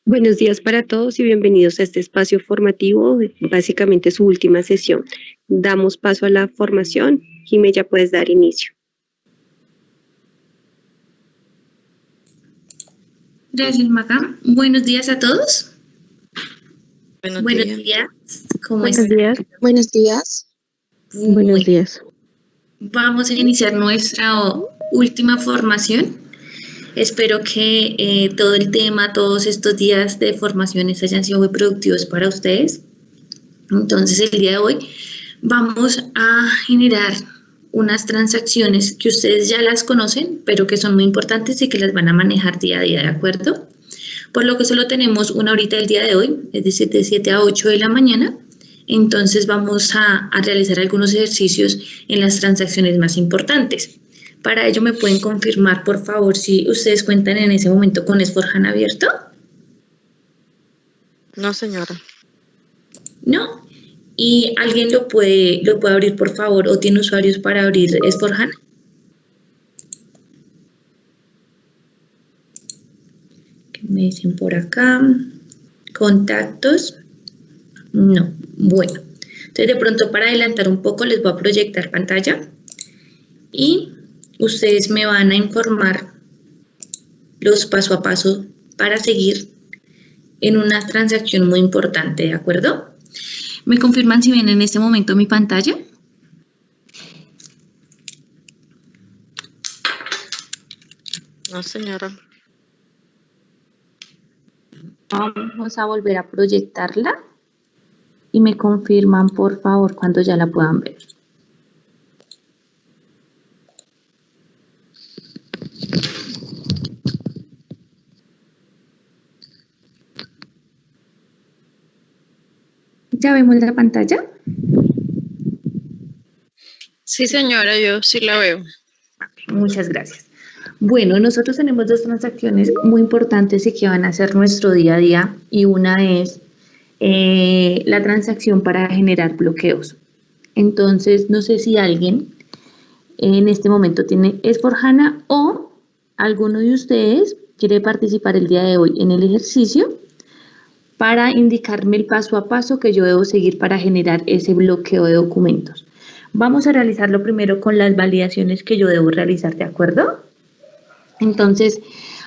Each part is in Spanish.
Buenos días para todos y bienvenidos a este espacio formativo, básicamente su última sesión. Damos paso a la formación. Jimé, ya puedes dar inicio. Gracias, Maca. Buenos días a todos. Buenos días. ¿Cómo Buenos están? días. Buenos días. Buenos días. Vamos a iniciar nuestra última formación. Espero que todo el tema, todos estos días de formaciones hayan sido muy productivos para ustedes. Entonces, el día de hoy vamos a generar unas transacciones que ustedes ya las conocen, pero que son muy importantes y que las van a manejar día a día, ¿de acuerdo? Por lo que solo tenemos una horita del día de hoy, es decir, de 7 a 8 de la mañana. Entonces vamos a realizar algunos ejercicios en las transacciones más importantes. Para ello me pueden confirmar, por favor, si ustedes cuentan en ese momento con S/4HANA abierto. No, señora. ¿No? ¿Y alguien lo puede abrir, por favor, o tiene usuarios para abrir S/4HANA? ¿Qué me dicen por acá? Contactos. No. Bueno. Entonces, de pronto, para adelantar un poco, les voy a proyectar pantalla y ustedes me van a informar los paso a paso para seguir en una transacción muy importante, ¿de acuerdo? ¿Me confirman si ven en este momento mi pantalla? No, señora. Vamos a volver a proyectarla y me confirman, por favor, cuando ya la puedan ver. ¿Ya vemos la pantalla? Sí, señora, yo sí la veo. Muchas gracias. Bueno, nosotros tenemos dos transacciones muy importantes y que van a ser nuestro día a día, y una es la transacción para generar bloqueos. Entonces, no sé si alguien en este momento tiene S/4HANA o alguno de ustedes quiere participar el día de hoy en el ejercicio para indicarme el paso a paso que yo debo seguir para generar ese bloqueo de documentos. Vamos a realizarlo primero con las validaciones que yo debo realizar, ¿de acuerdo? Entonces,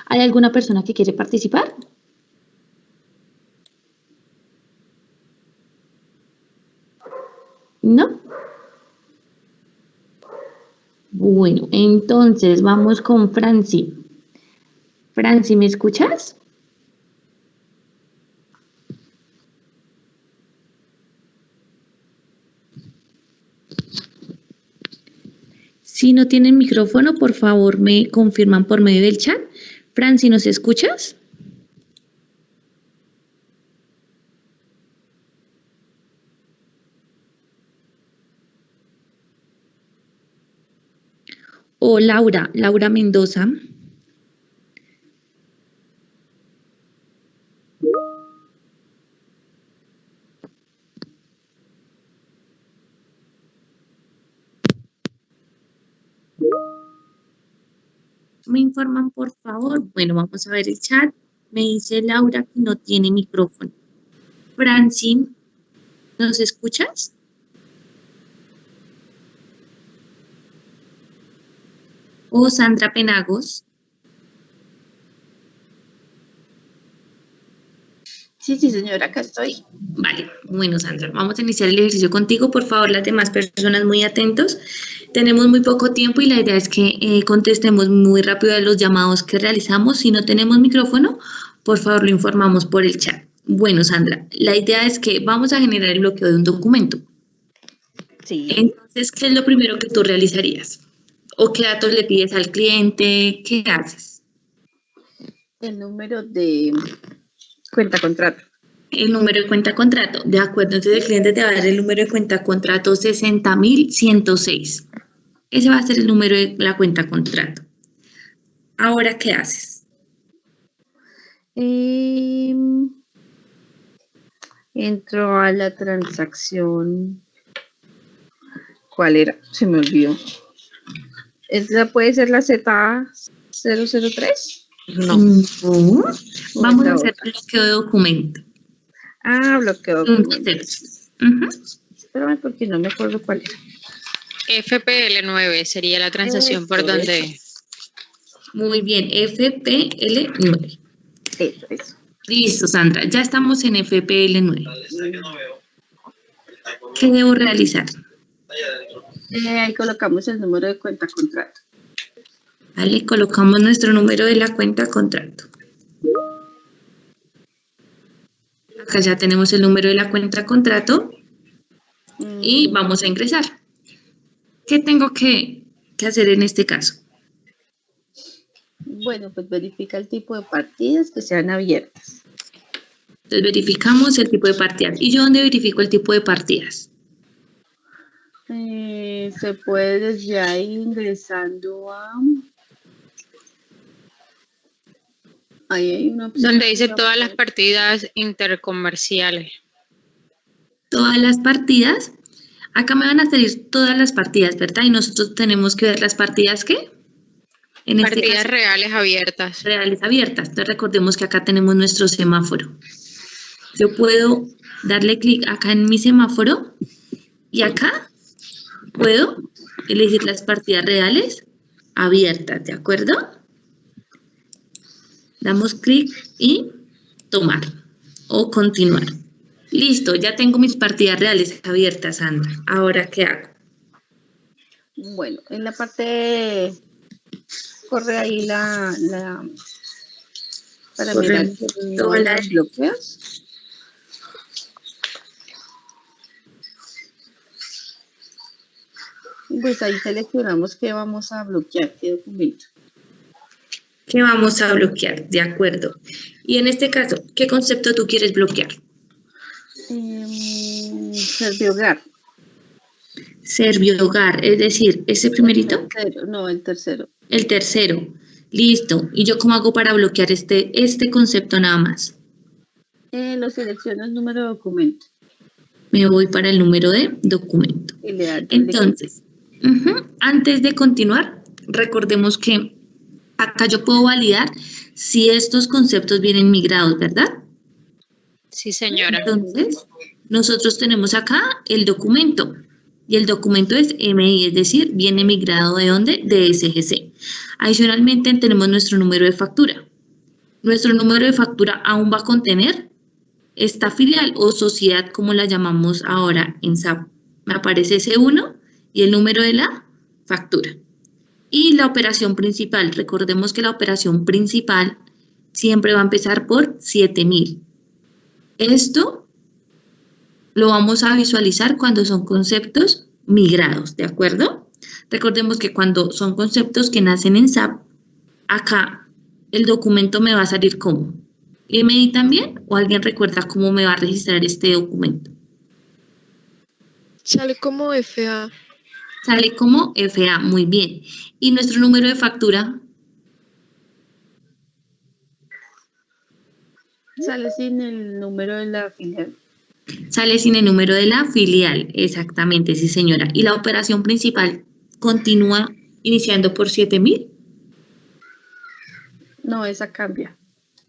¿hay alguna persona que quiere participar? ¿No? Bueno, entonces vamos con Franci. Franci, ¿me escuchas? Si no tienen micrófono, por favor me confirman por medio del chat. Franci, ¿nos escuchas? O Laura Mendoza. Me informan, por favor. Bueno, vamos a ver el chat. Me dice Laura que no tiene micrófono. Franci, ¿nos escuchas? O Sandra Penagos. Sí, señora, acá estoy. Vale, bueno, Sandra, vamos a iniciar el ejercicio contigo. Por favor, las demás personas muy atentos. Tenemos muy poco tiempo y la idea es que contestemos muy rápido a los llamados que realizamos. Si no tenemos micrófono, por favor, lo informamos por el chat. Bueno, Sandra, la idea es que vamos a generar el bloqueo de un documento. Sí. Entonces, ¿qué es lo primero que tú realizarías? ¿O qué datos le pides al cliente? ¿Qué haces? El número de cuenta contrato. El número de cuenta contrato. De acuerdo, entonces el cliente te va a dar el número de cuenta contrato 60.106. Ese va a ser el número de la cuenta contrato. Ahora, ¿qué haces? Entro a la transacción. ¿Cuál era? Se me olvidó. ¿Esa puede ser la Z003? No. No. Vamos a la hacer otra. bloqueo de documento. Ah, bloqueo de documentos. Ujú. Espérame porque no me acuerdo cuál era. FPL9 sería la transacción por Eso, donde... Muy bien, FPL9. Eso. Listo, Sandra. Ya estamos en FPL9. Mm. ¿Qué debo realizar? Ahí colocamos el número de cuenta contrato. Vale, colocamos nuestro número de la cuenta contrato. Acá ya tenemos el número de la cuenta contrato y vamos a ingresar. ¿Qué tengo que hacer en este caso? Bueno, pues verifica el tipo de partidas que sean abiertas. Entonces verificamos el tipo de partidas. ¿Y yo dónde verifico el tipo de partidas? Se puede desde ahí ingresando a... Ahí hay una opción. Donde dice todas las partidas intercomerciales. Todas las partidas. Acá me van a salir todas las partidas, ¿verdad? Y nosotros tenemos que ver las partidas, ¿qué? En este Partidas caso, reales abiertas. reales abiertas. Entonces recordemos que acá tenemos nuestro semáforo. Yo puedo darle clic acá en mi semáforo y acá puedo elegir las partidas reales abiertas, ¿de acuerdo? Damos clic y tomar o continuar. Listo, ya tengo mis partidas reales abiertas, Sandra. Ahora, ¿qué hago? Bueno, en la parte corre ahí para Corre mirar que no toda haya la... bloqueos. Pues ahí seleccionamos qué vamos a bloquear, qué documento. ¿Qué vamos a bloquear? De acuerdo. Y en este caso, ¿qué concepto tú quieres bloquear? Servihogar. Servihogar, es decir, ese primerito. El tercero. El tercero. Listo. ¿Y yo cómo hago para bloquear este concepto nada más? Lo selecciono el número de documento. Me voy para el número de documento. Y le da doble Entonces, antes de continuar, recordemos que acá yo puedo validar si estos conceptos vienen migrados, ¿verdad? Sí, señora. Entonces, nosotros tenemos acá el documento. Y el documento es MI, es decir, viene migrado ¿de dónde? De SGC. Adicionalmente tenemos nuestro número de factura. Nuestro número de factura aún va a contener esta filial o sociedad, como la llamamos ahora en SAP. Me aparece C1 y el número de la factura. Y la operación principal, recordemos que la operación principal siempre va a empezar por 7.000. Esto lo vamos a visualizar cuando son conceptos migrados, ¿de acuerdo? Recordemos que cuando son conceptos que nacen en SAP, acá el documento me va a salir como MI también, o alguien recuerda cómo me va a registrar este documento. Sale como FA. Sale como FA, muy bien. ¿Y nuestro número de factura? Sale sin el número de la filial. Sale sin el número de la filial, exactamente, sí señora. ¿Y la operación principal continúa iniciando por 7.000? No, esa cambia.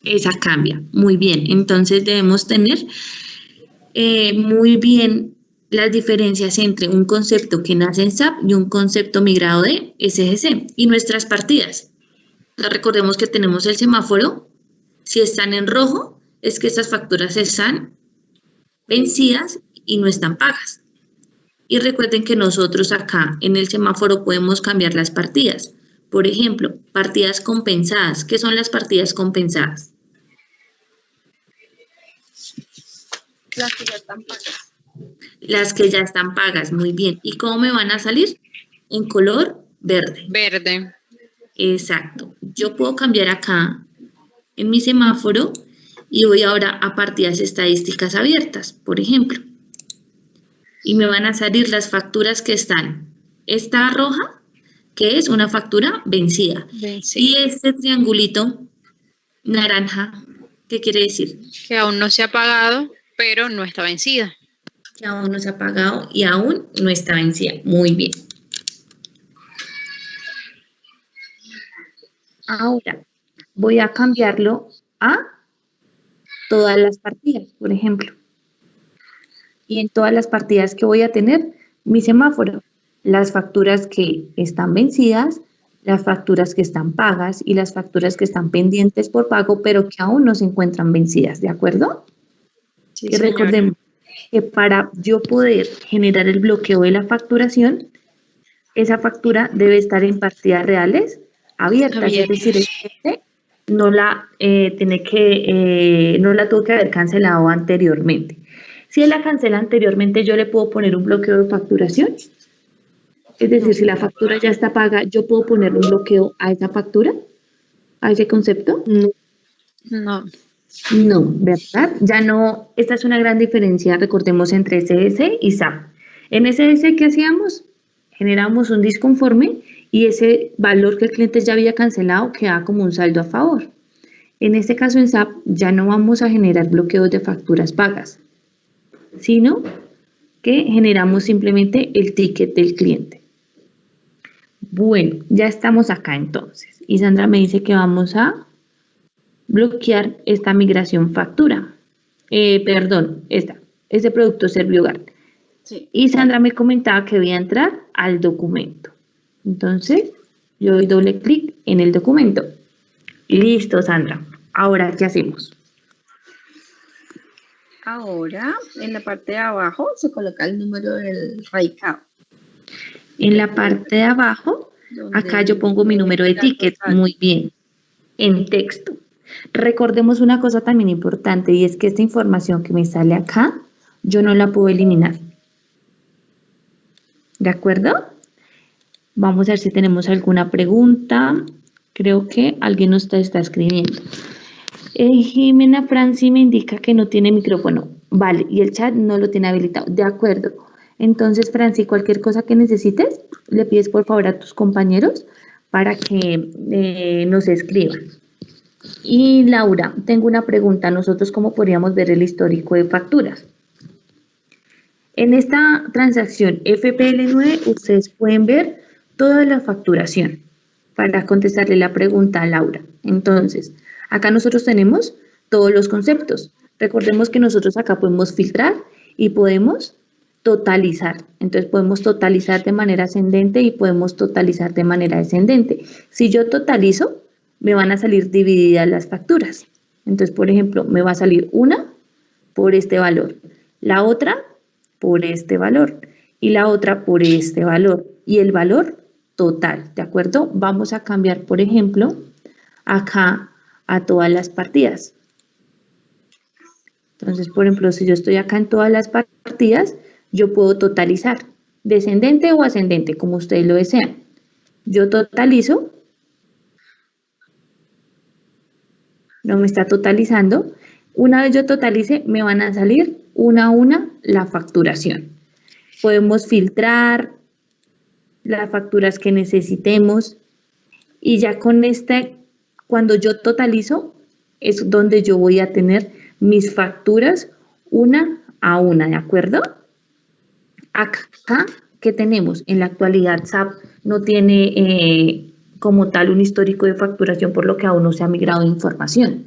Esa cambia, muy bien. Entonces debemos tener muy bien las diferencias entre un concepto que nace en SAP y un concepto migrado de SGC. Y nuestras partidas. Recordemos que tenemos el semáforo. Si están en rojo, es que estas facturas están vencidas y no están pagas. Y recuerden que nosotros acá en el semáforo podemos cambiar las partidas. Por ejemplo, partidas compensadas. ¿Qué son las partidas compensadas? Las que ya están pagas. Las que ya están pagas, muy bien. ¿Y cómo me van a salir? En color verde. Verde. Exacto. Yo puedo cambiar acá en mi semáforo y voy ahora a partidas estadísticas abiertas, por ejemplo. Y me van a salir las facturas que están. Esta roja, que es una factura vencida. Y este triangulito naranja, ¿qué quiere decir? Que aún no se ha pagado, pero no está vencida. Que aún no se ha pagado y aún no está vencida. Muy bien. Ahora, voy a cambiarlo a todas las partidas, por ejemplo. Y en todas las partidas que voy a tener, mi semáforo, las facturas que están vencidas, las facturas que están pagas y las facturas que están pendientes por pago, pero que aún no se encuentran vencidas, ¿de acuerdo? Sí, Y recordemos que para yo poder generar el bloqueo de la facturación, esa factura debe estar en partidas reales abiertas, es decir, el cliente no la no la tuvo que haber cancelado anteriormente. Si él la cancela anteriormente, yo le puedo poner un bloqueo de facturación. Es decir, si la factura ya está paga, yo puedo poner un bloqueo a esa factura, a ese concepto. No. No, ¿verdad? Ya no, esta es una gran diferencia, recordemos, entre SS y SAP. En SS, ¿qué hacíamos? Generamos un disconforme y ese valor que el cliente ya había cancelado queda como un saldo a favor. En este caso, en SAP, ya no vamos a generar bloqueos de facturas pagas, sino que generamos simplemente el ticket del cliente. Bueno, ya estamos acá entonces. Y Sandra me dice que vamos a bloquear esta migración factura. Este producto Servihogar. Sí. Y Sandra me comentaba que voy a entrar al documento. Entonces, yo doy doble clic en el documento. Listo, Sandra. Ahora, ¿qué hacemos? Ahora, en la parte de abajo se coloca el número del RAICAP. En la parte de abajo, acá yo pongo mi número de ticket. Muy bien. En texto. Recordemos una cosa también importante y es que esta información que me sale acá, yo no la puedo eliminar. ¿De acuerdo? Vamos a ver si tenemos alguna pregunta. Creo que alguien nos está escribiendo. Jimena Franci me indica que no tiene micrófono. Vale, y el chat no lo tiene habilitado. De acuerdo. Entonces, Franci, cualquier cosa que necesites, le pides por favor a tus compañeros para que nos escriban. Y Laura, tengo una pregunta. ¿Nosotros cómo podríamos ver el histórico de facturas? En esta transacción FPL9, ustedes pueden ver toda la facturación para contestarle la pregunta a Laura. Entonces, acá nosotros tenemos todos los conceptos. Recordemos que nosotros acá podemos filtrar y podemos totalizar. Entonces, podemos totalizar de manera ascendente y podemos totalizar de manera descendente. Si yo totalizo, me van a salir divididas las facturas. Entonces, por ejemplo, me va a salir una por este valor, la otra por este valor y la otra por este valor y el valor total, ¿de acuerdo? Vamos a cambiar, por ejemplo, acá a todas las partidas. Entonces, por ejemplo, si yo estoy acá en todas las partidas, yo puedo totalizar, descendente o ascendente, como ustedes lo desean. Yo totalizo. No me está totalizando. Una vez yo totalice, me van a salir una a una la facturación. Podemos filtrar las facturas que necesitemos y ya con cuando yo totalizo, es donde yo voy a tener mis facturas una a una, ¿de acuerdo? Acá, ¿qué tenemos? En la actualidad, SAP no tiene como tal un histórico de facturación, por lo que aún no se ha migrado información.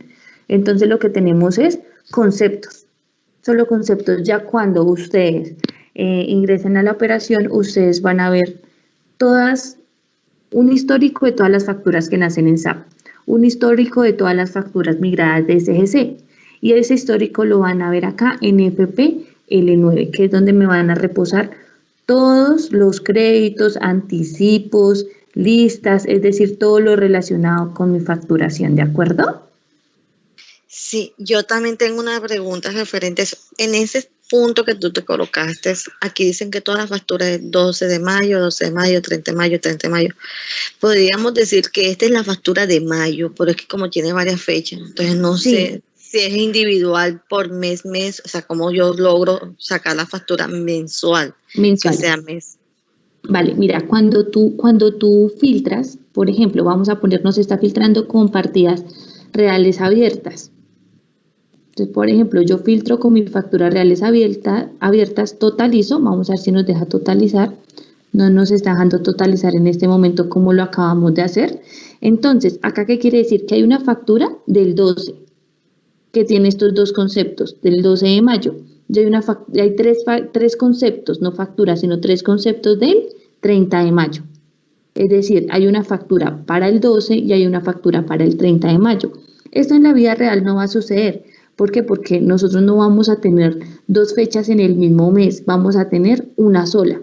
Entonces, lo que tenemos es conceptos. Solo conceptos. Ya cuando ustedes ingresen a la operación, ustedes van a ver un histórico de todas las facturas que nacen en SAP, un histórico de todas las facturas migradas de SGC, y ese histórico lo van a ver acá en FPL9, que es donde me van a reposar todos los créditos, anticipos, listas, es decir, todo lo relacionado con mi facturación, ¿de acuerdo? Sí, yo también tengo una pregunta referente a eso. En ese punto que tú te colocaste, aquí dicen que todas las facturas es 12 de mayo, 12 de mayo, 30 de mayo, 30 de mayo. Podríamos decir que esta es la factura de mayo, pero es que como tiene varias fechas, entonces no sé si es individual por mes, o sea, cómo yo logro sacar la factura mensual. Que sea mes. Vale, mira, cuando tú filtras, por ejemplo, vamos a ponernos, está filtrando con partidas reales abiertas. Entonces, por ejemplo, yo filtro con mis facturas reales abiertas, totalizo, vamos a ver si nos deja totalizar, No nos está dejando totalizar en este momento como lo acabamos de hacer. Entonces, ¿acá qué quiere decir? Que hay una factura del 12 que tiene estos dos conceptos, del 12 de mayo. Y hay tres conceptos, no facturas, sino tres conceptos del 30 de mayo. Es decir, hay una factura para el 12 y hay una factura para el 30 de mayo. Esto en la vida real no va a suceder. ¿Por qué? Porque nosotros no vamos a tener dos fechas en el mismo mes, vamos a tener una sola.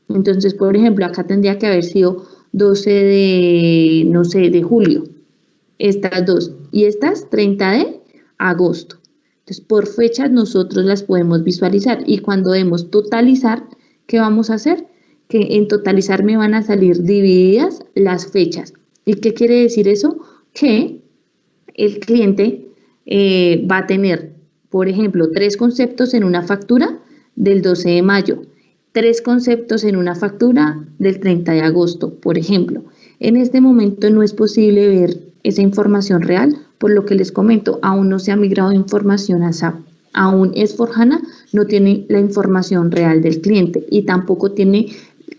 Entonces, por ejemplo, acá tendría que haber sido 12 de, no sé, de julio, estas dos, y estas 30 de agosto. Entonces, por fechas nosotros las podemos visualizar y cuando demos totalizar, ¿qué vamos a hacer? Que en totalizar me van a salir divididas las fechas. ¿Y qué quiere decir eso? Que el cliente va a tener, por ejemplo, 3 conceptos en una factura del 12 de mayo, 3 conceptos en una factura del 30 de agosto, por ejemplo. En este momento no es posible ver esa información real, por lo que les comento, aún no se ha migrado información a SAP. Aún S/4HANA no tiene la información real del cliente y tampoco tiene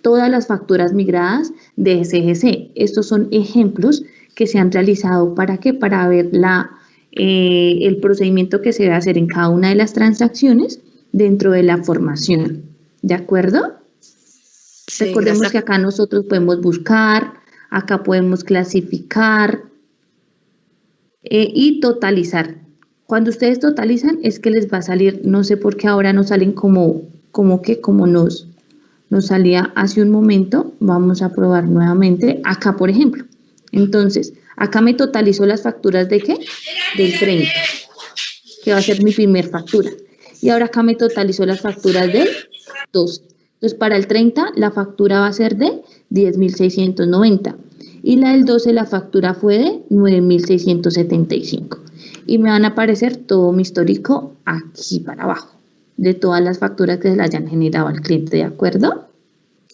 todas las facturas migradas de SGC. Estos son ejemplos que se han realizado. ¿Para qué? Para ver el procedimiento que se debe hacer en cada una de las transacciones dentro de la formación. ¿De acuerdo? Sí, Recordemos gracias. que acá nosotros podemos buscar, acá podemos clasificar y totalizar. Cuando ustedes totalizan es que les va a salir, no sé por qué ahora no salen como nos salía hace un momento. Vamos a probar nuevamente acá, por ejemplo. Entonces, acá me totalizó las facturas ¿de qué? Del 30, que va a ser mi primer factura. Y ahora acá me totalizó las facturas del 12. Entonces, para el 30, la factura va a ser de 10.690. Y la del 12, la factura fue de 9.675. Y me van a aparecer todo mi histórico aquí para abajo, de todas las facturas que se le hayan generado al cliente, ¿de acuerdo?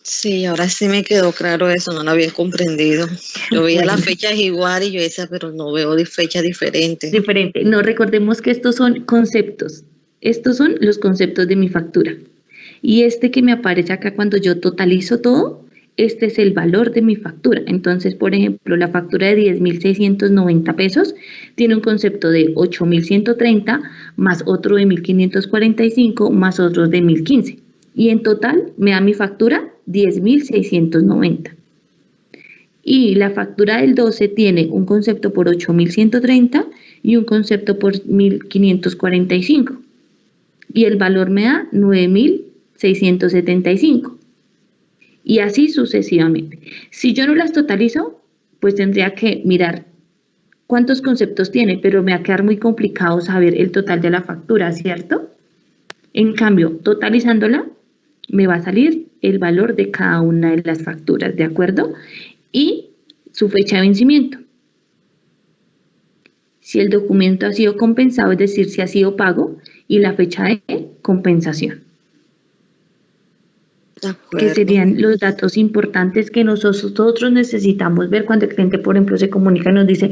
Sí, ahora sí me quedó claro eso, no lo había comprendido. Yo veía Bueno. las fechas igual y yo decía, pero no veo fechas diferentes. Diferente. No, recordemos que estos son conceptos. Estos son los conceptos de mi factura. Y este que me aparece acá cuando yo totalizo todo, este es el valor de mi factura. Entonces, por ejemplo, la factura de 10.690 pesos tiene un concepto de 8.130 más otro de 1.545 más otros de 1.015. Y en total me da mi factura 10.690. Y la factura del 12 tiene un concepto por 8.130 y un concepto por 1.545. Y el valor me da 9.675. Y así sucesivamente. Si yo no las totalizo, pues tendría que mirar cuántos conceptos tiene, pero me va a quedar muy complicado saber el total de la factura, ¿cierto? En cambio, totalizándola, me va a salir el valor de cada una de las facturas, ¿de acuerdo? Y su fecha de vencimiento. Si el documento ha sido compensado, es decir, si ha sido pago, y la fecha de compensación. De Que acuerdo. serían los datos importantes que nosotros necesitamos ver cuando el cliente, por ejemplo, se comunica y nos dice,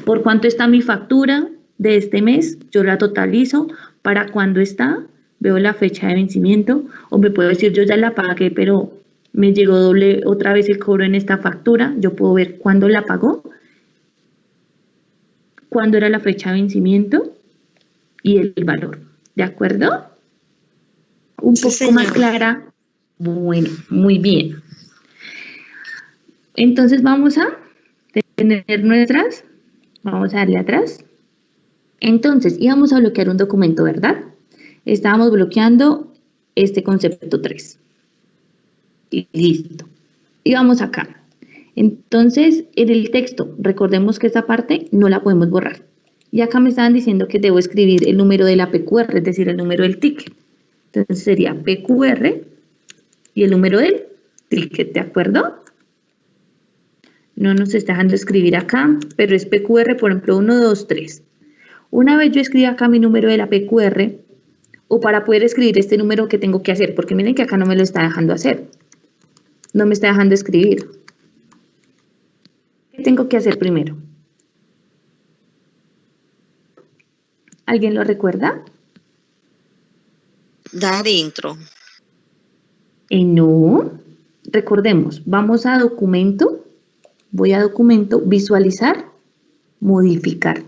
¿por cuánto está mi factura de este mes? Yo la totalizo. ¿Para cuándo está? Veo la fecha de vencimiento. O me puedo decir, yo ya la pagué, pero me llegó doble otra vez el cobro en esta factura. Yo puedo ver cuándo la pagó, cuándo era la fecha de vencimiento y el valor. ¿De acuerdo? Un Sí, poco más señora. clara. Bueno, muy bien. Entonces vamos a tener nuestras, vamos a darle atrás. Entonces íbamos a bloquear un documento, ¿verdad? Estábamos bloqueando este concepto 3. Y listo. Y vamos acá. Entonces, en el texto, recordemos que esta parte no la podemos borrar. Y acá me estaban diciendo que debo escribir el número de la PQR, es decir, el número del ticket. Entonces sería PQR y el número del ticket, ¿de acuerdo? No nos está dejando escribir acá, pero es PQR, por ejemplo, 1, 2, 3. Una vez yo escribo acá mi número de la PQR, o para poder escribir este número, ¿qué tengo que hacer? Porque miren que acá no me lo está dejando hacer. No me está dejando escribir. ¿Qué tengo que hacer primero? ¿Alguien lo recuerda? Dar intro. No. recordemos, vamos a documento, voy a documento, visualizar, modificar.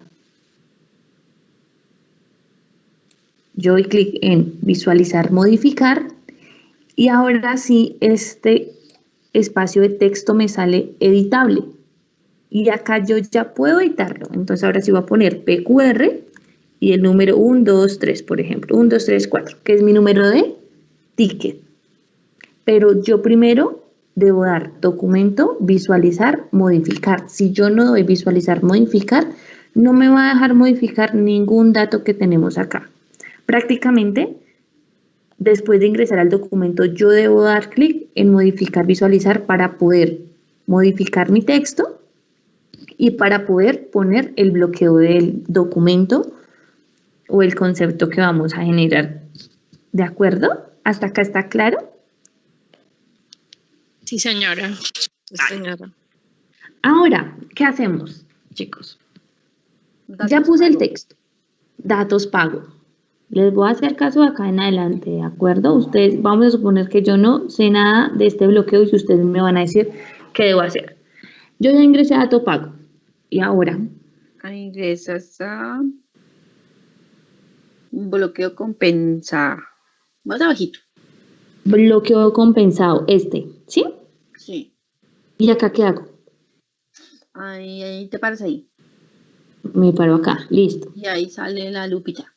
Yo doy clic en visualizar, modificar y ahora sí este espacio de texto me sale editable. Y acá yo ya puedo editarlo. Entonces ahora sí voy a poner PQR y el número 1, 2, 3, por ejemplo. 1, 2, 3, 4, que es mi número de ticket. Pero yo primero debo dar documento, visualizar, modificar. Si yo no doy visualizar, modificar, no me va a dejar modificar ningún dato que tenemos acá. Prácticamente, después de ingresar al documento, yo debo dar clic en modificar, visualizar para poder modificar mi texto y para poder poner el bloqueo del documento o el concepto que vamos a generar. ¿De acuerdo? ¿Hasta acá está claro? Sí, señora. Señora. Ahora, ¿qué hacemos, chicos? Datos Ya puse el pago. texto. Datos pago. Les voy a hacer caso acá en adelante, ¿de acuerdo? Ustedes, vamos a suponer que yo no sé nada de este bloqueo y si ustedes me van a decir qué debo hacer. Yo ya ingresé a dato pago. Y ahora, Ahí ingresas a un bloqueo compensa. Más abajito. bloqueo compensado, ¿sí? Sí. ¿Y acá qué hago? Ahí te paras ahí. Me paro acá, listo. Y ahí sale la lupita.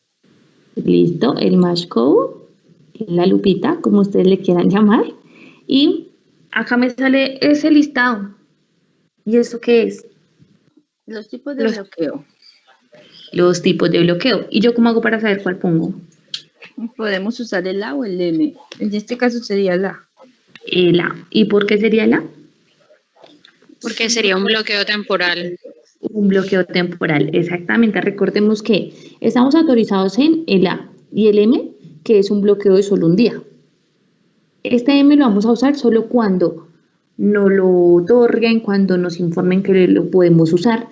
Listo, el match code, la lupita, como ustedes le quieran llamar. Y acá me sale ese listado. ¿Y eso qué es? Los tipos de Los- bloqueo. Los tipos de bloqueo. ¿Y yo cómo hago para saber cuál pongo? Podemos usar el A o el M. En este caso sería el A. El A. ¿Y por qué sería el A? Porque sería un bloqueo temporal. Un bloqueo temporal, exactamente. Recordemos que estamos autorizados en el A y el M, que es un bloqueo de solo un día. Este M lo vamos a usar solo cuando nos lo otorguen, cuando nos informen que lo podemos usar.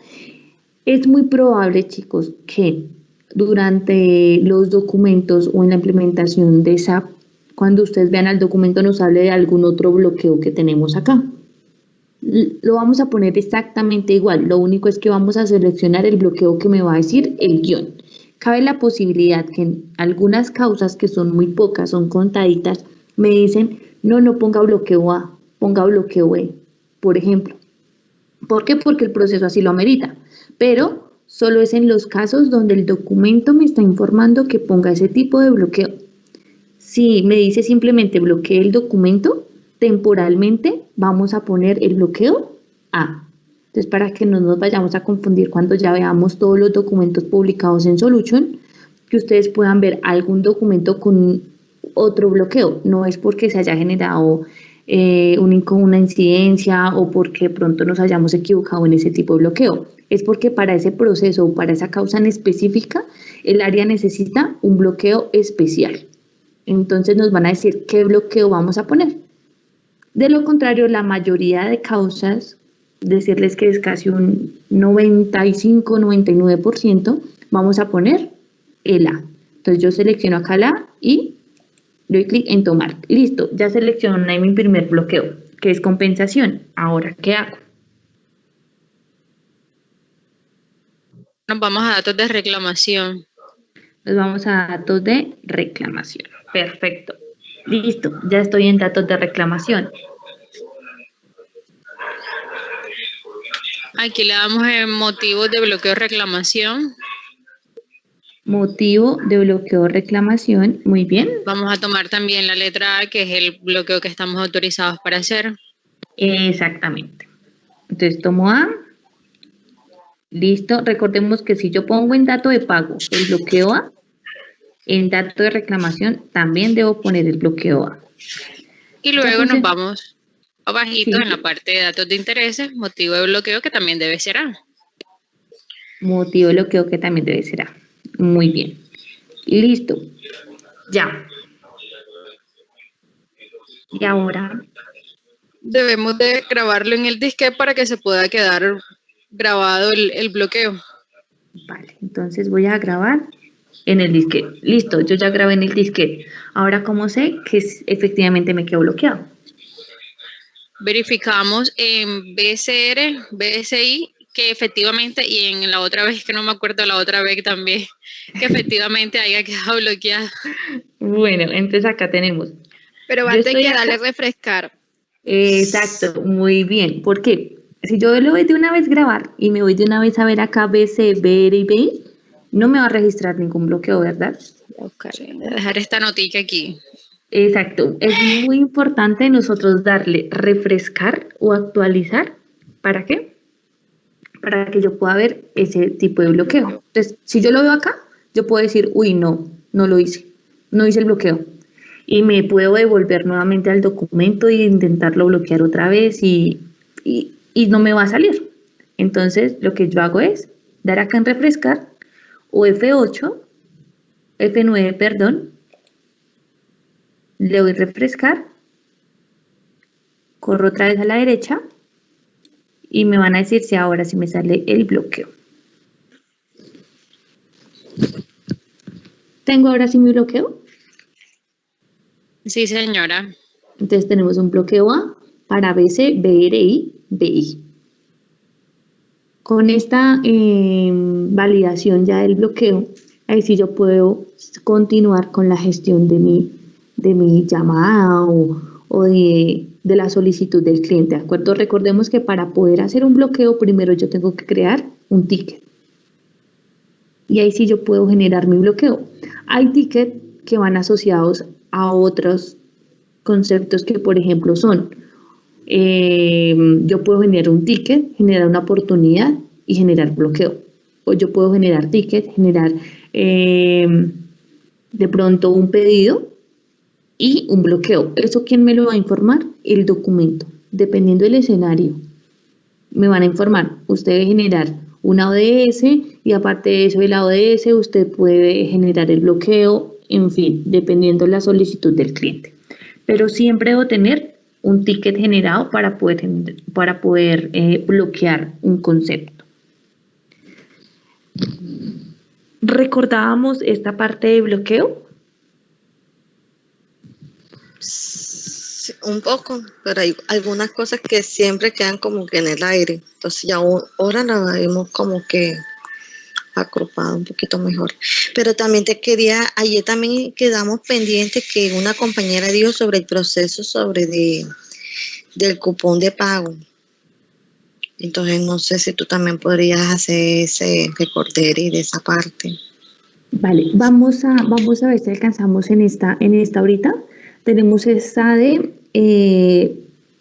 Es muy probable, chicos, que durante los documentos o en la implementación de SAP, cuando ustedes vean el documento nos hable de algún otro bloqueo que tenemos acá. Lo vamos a poner exactamente igual, lo único es que vamos a seleccionar el bloqueo que me va a decir el guión. Cabe la posibilidad que en algunas causas, que son muy pocas, son contaditas, me dicen, no ponga bloqueo A, ponga bloqueo E, por ejemplo. ¿Por qué? Porque el proceso así lo amerita, pero solo es en los casos donde el documento me está informando que ponga ese tipo de bloqueo. Si me dice simplemente bloquee el documento, temporalmente vamos a poner el bloqueo A. Entonces, para que no nos vayamos a confundir cuando ya veamos todos los documentos publicados en Solution, que ustedes puedan ver algún documento con otro bloqueo. No es porque se haya generado una incidencia o porque pronto nos hayamos equivocado en ese tipo de bloqueo. Es porque para ese proceso o para esa causa en específica, el área necesita un bloqueo especial. Entonces nos van a decir qué bloqueo vamos a poner. De lo contrario, la mayoría de causas, decirles que es casi un 95-99%, vamos a poner el A. Entonces yo selecciono acá la A y doy clic en tomar. Listo, ya seleccioné mi primer bloqueo, que es compensación. Ahora, ¿qué hago? Nos vamos a datos de reclamación. Nos vamos a datos de reclamación. Perfecto. Listo, ya estoy en datos de reclamación. Aquí le damos motivos de bloqueo reclamación. Motivo de bloqueo reclamación. Muy bien. Vamos a tomar también la letra A, que es el bloqueo que estamos autorizados para hacer. Exactamente. Entonces tomo A. Listo. Recordemos que si yo pongo en dato de pago el bloqueo A, en dato de reclamación también debo poner el bloqueo A. Y luego Entonces, nos vamos abajito sí. en la parte de datos de intereses, motivo de bloqueo que también debe ser A. Motivo de bloqueo que también debe ser A. Muy bien. Listo. Ya. Y ahora, Debemos de grabarlo en el disquete para que se pueda quedar grabado el bloqueo. vale, entonces voy a grabar en el disquete. Listo, yo ya grabé en el disquete. Ahora, ¿cómo sé que efectivamente me quedó bloqueado? verificamos en BCR, BSI, que efectivamente, y en la otra vez, que no me acuerdo, la otra vez también, que efectivamente haya quedado bloqueada. Bueno, entonces acá tenemos. Pero Yo antes estoy que acá. darle refrescar. Exacto, muy bien. ¿Por qué? Si yo lo voy de una vez grabar y me voy de una vez a ver acá BC, BR y BI, no me va a registrar ningún bloqueo, ¿verdad? Sí, voy a dejar esta notica aquí. Exacto. Es muy importante nosotros darle refrescar o actualizar. ¿Para qué? Para que yo pueda ver ese tipo de bloqueo. Entonces, si yo lo veo acá, yo puedo decir, uy, no lo hice, no hice el bloqueo. Y me puedo devolver nuevamente al documento e intentarlo bloquear otra vez y no me va a salir. Entonces, lo que yo hago es dar acá en refrescar o F8, F9, perdón, le doy refrescar, corro otra vez a la derecha y me van a decir si ahora sí me sale el bloqueo. ¿Tengo ahora sí mi bloqueo? Sí, señora. Entonces tenemos un bloqueo A para BC, BRI, BI. Con esta validación ya del bloqueo, ahí sí yo puedo continuar con la gestión de mi llamada o de la solicitud del cliente, ¿de acuerdo? Recordemos que para poder hacer un bloqueo, primero yo tengo que crear un ticket. Y ahí sí yo puedo generar mi bloqueo. Hay tickets que van asociados a otros conceptos que, por ejemplo, son, yo puedo generar un ticket, generar una oportunidad y generar bloqueo. O yo puedo generar ticket, generar de pronto un pedido y un bloqueo. ¿Eso quién me lo va a informar? El documento. Dependiendo del escenario, me van a informar. Usted debe generar una ODS y aparte de eso de la ODS usted puede generar el bloqueo, en fin, dependiendo de la solicitud del cliente. Pero siempre debo tener un ticket generado para poder bloquear un concepto. ¿Recordábamos esta parte de bloqueo? Sí, un poco, pero hay algunas cosas que siempre quedan como que en el aire. Entonces ya ahora la vemos como que agrupada un poquito mejor. Pero también ayer también quedamos pendientes que una compañera dijo sobre el proceso del cupón de pago. Entonces no sé si tú también podrías hacer ese recorderis de esa parte. Vale, vamos a ver si alcanzamos en esta ahorita. Tenemos esta de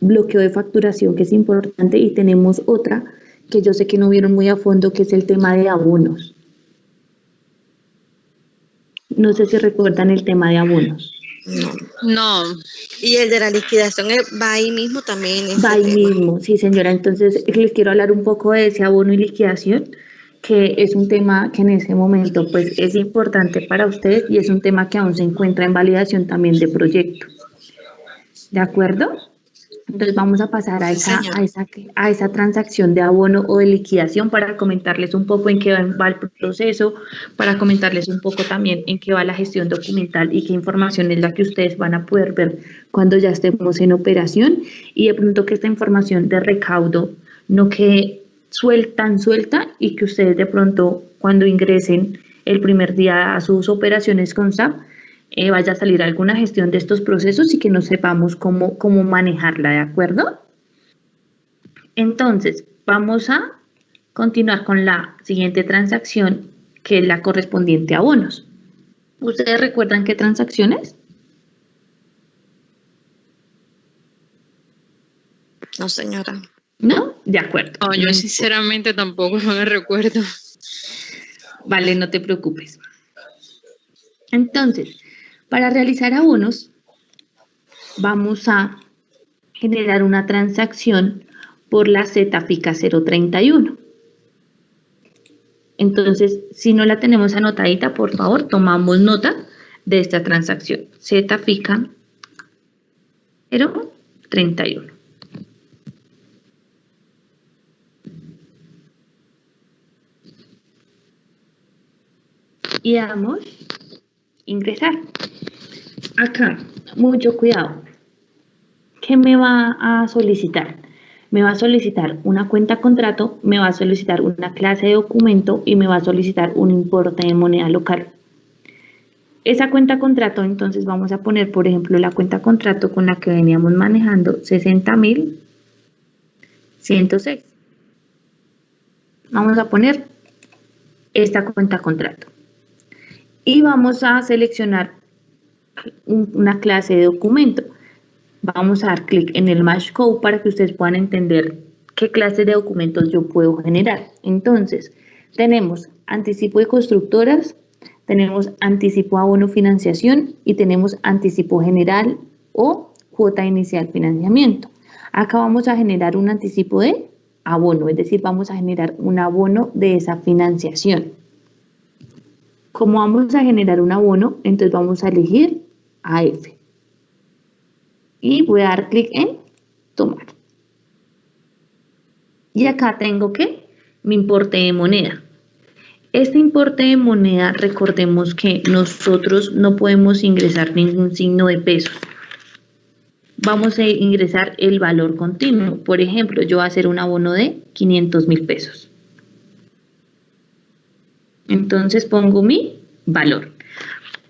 bloqueo de facturación, que es importante, y tenemos otra que yo sé que no vieron muy a fondo, que es el tema de abonos. No sé si recuerdan el tema de abonos. No. Y el de la liquidación va ahí mismo también. Va ahí mismo, sí señora. Entonces les quiero hablar un poco de ese abono y liquidación, que es un tema que en ese momento pues es importante para ustedes y es un tema que aún se encuentra en validación también de proyecto. ¿De acuerdo? Entonces vamos a pasar a esa transacción de abono o de liquidación para comentarles un poco en qué va el proceso, para comentarles un poco también en qué va la gestión documental y qué información es la que ustedes van a poder ver cuando ya estemos en operación, y de pronto que esta información de recaudo no quede suelta y que ustedes de pronto cuando ingresen el primer día a sus operaciones con SAP vaya a salir alguna gestión de estos procesos y que no sepamos cómo manejarla, ¿de acuerdo? Entonces, vamos a continuar con la siguiente transacción, que es la correspondiente a abonos. ¿Ustedes recuerdan qué transacciones? No, señora. ¿No? De acuerdo. No, yo sinceramente tampoco me recuerdo. Vale, no te preocupes. Entonces, para realizar abonos, vamos a generar una transacción por la ZFICA 031. Entonces, si no la tenemos anotadita, por favor, tomamos nota de esta transacción. ZFICA 031. Y damos ingresar. Acá, mucho cuidado. ¿qué me va a solicitar? Me va a solicitar una cuenta contrato, me va a solicitar una clase de documento y me va a solicitar un importe de moneda local. Esa cuenta contrato, entonces vamos a poner, por ejemplo, la cuenta contrato con la que veníamos manejando, 60.106. Vamos a poner esta cuenta contrato. Y vamos a seleccionar una clase de documento. Vamos a dar clic en el Match Code para que ustedes puedan entender qué clase de documentos yo puedo generar. Entonces, tenemos anticipo de constructoras, tenemos anticipo abono financiación y tenemos anticipo general o cuota inicial financiamiento. Acá vamos a generar un anticipo de abono, es decir, vamos a generar un abono de esa financiación. Como vamos a generar un abono, entonces vamos a elegir AF. Y voy a dar clic en tomar. Y acá tengo que mi importe de moneda. Este importe de moneda, recordemos que nosotros no podemos ingresar ningún signo de pesos. Vamos a ingresar el valor continuo. Por ejemplo, yo voy a hacer un abono de 500.000 pesos. Entonces pongo mi valor.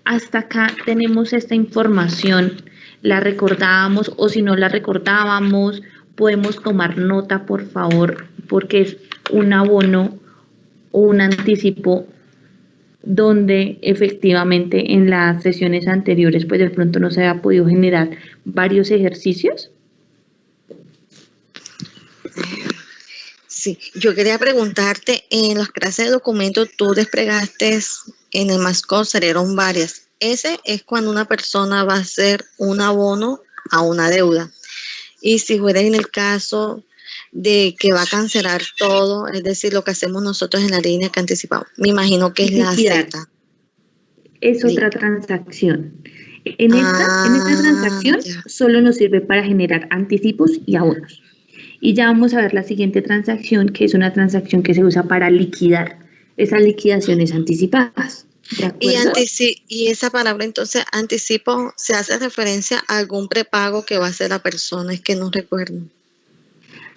Hasta acá tenemos esta información. La recordábamos o si no la recordábamos, podemos tomar nota, por favor, porque es un abono o un anticipo donde efectivamente en las sesiones anteriores pues de pronto no se había podido generar varios ejercicios. Sí, yo quería preguntarte, en las clases de documentos tú desplegaste en el Mascot, salieron varias. Ese es cuando una persona va a hacer un abono a una deuda. Y si fuera en el caso de que va a cancelar todo, es decir, lo que hacemos nosotros en la línea que anticipamos, me imagino que es la Z. Es otra transacción. En esta transacción ya. solo nos sirve para generar anticipos y abonos. Y ya vamos a ver la siguiente transacción, que es una transacción que se usa para liquidar esas liquidaciones anticipadas. ¿De acuerdo? Y esa palabra entonces, anticipo, se hace referencia a algún prepago que va a hacer la persona, es que no recuerdo.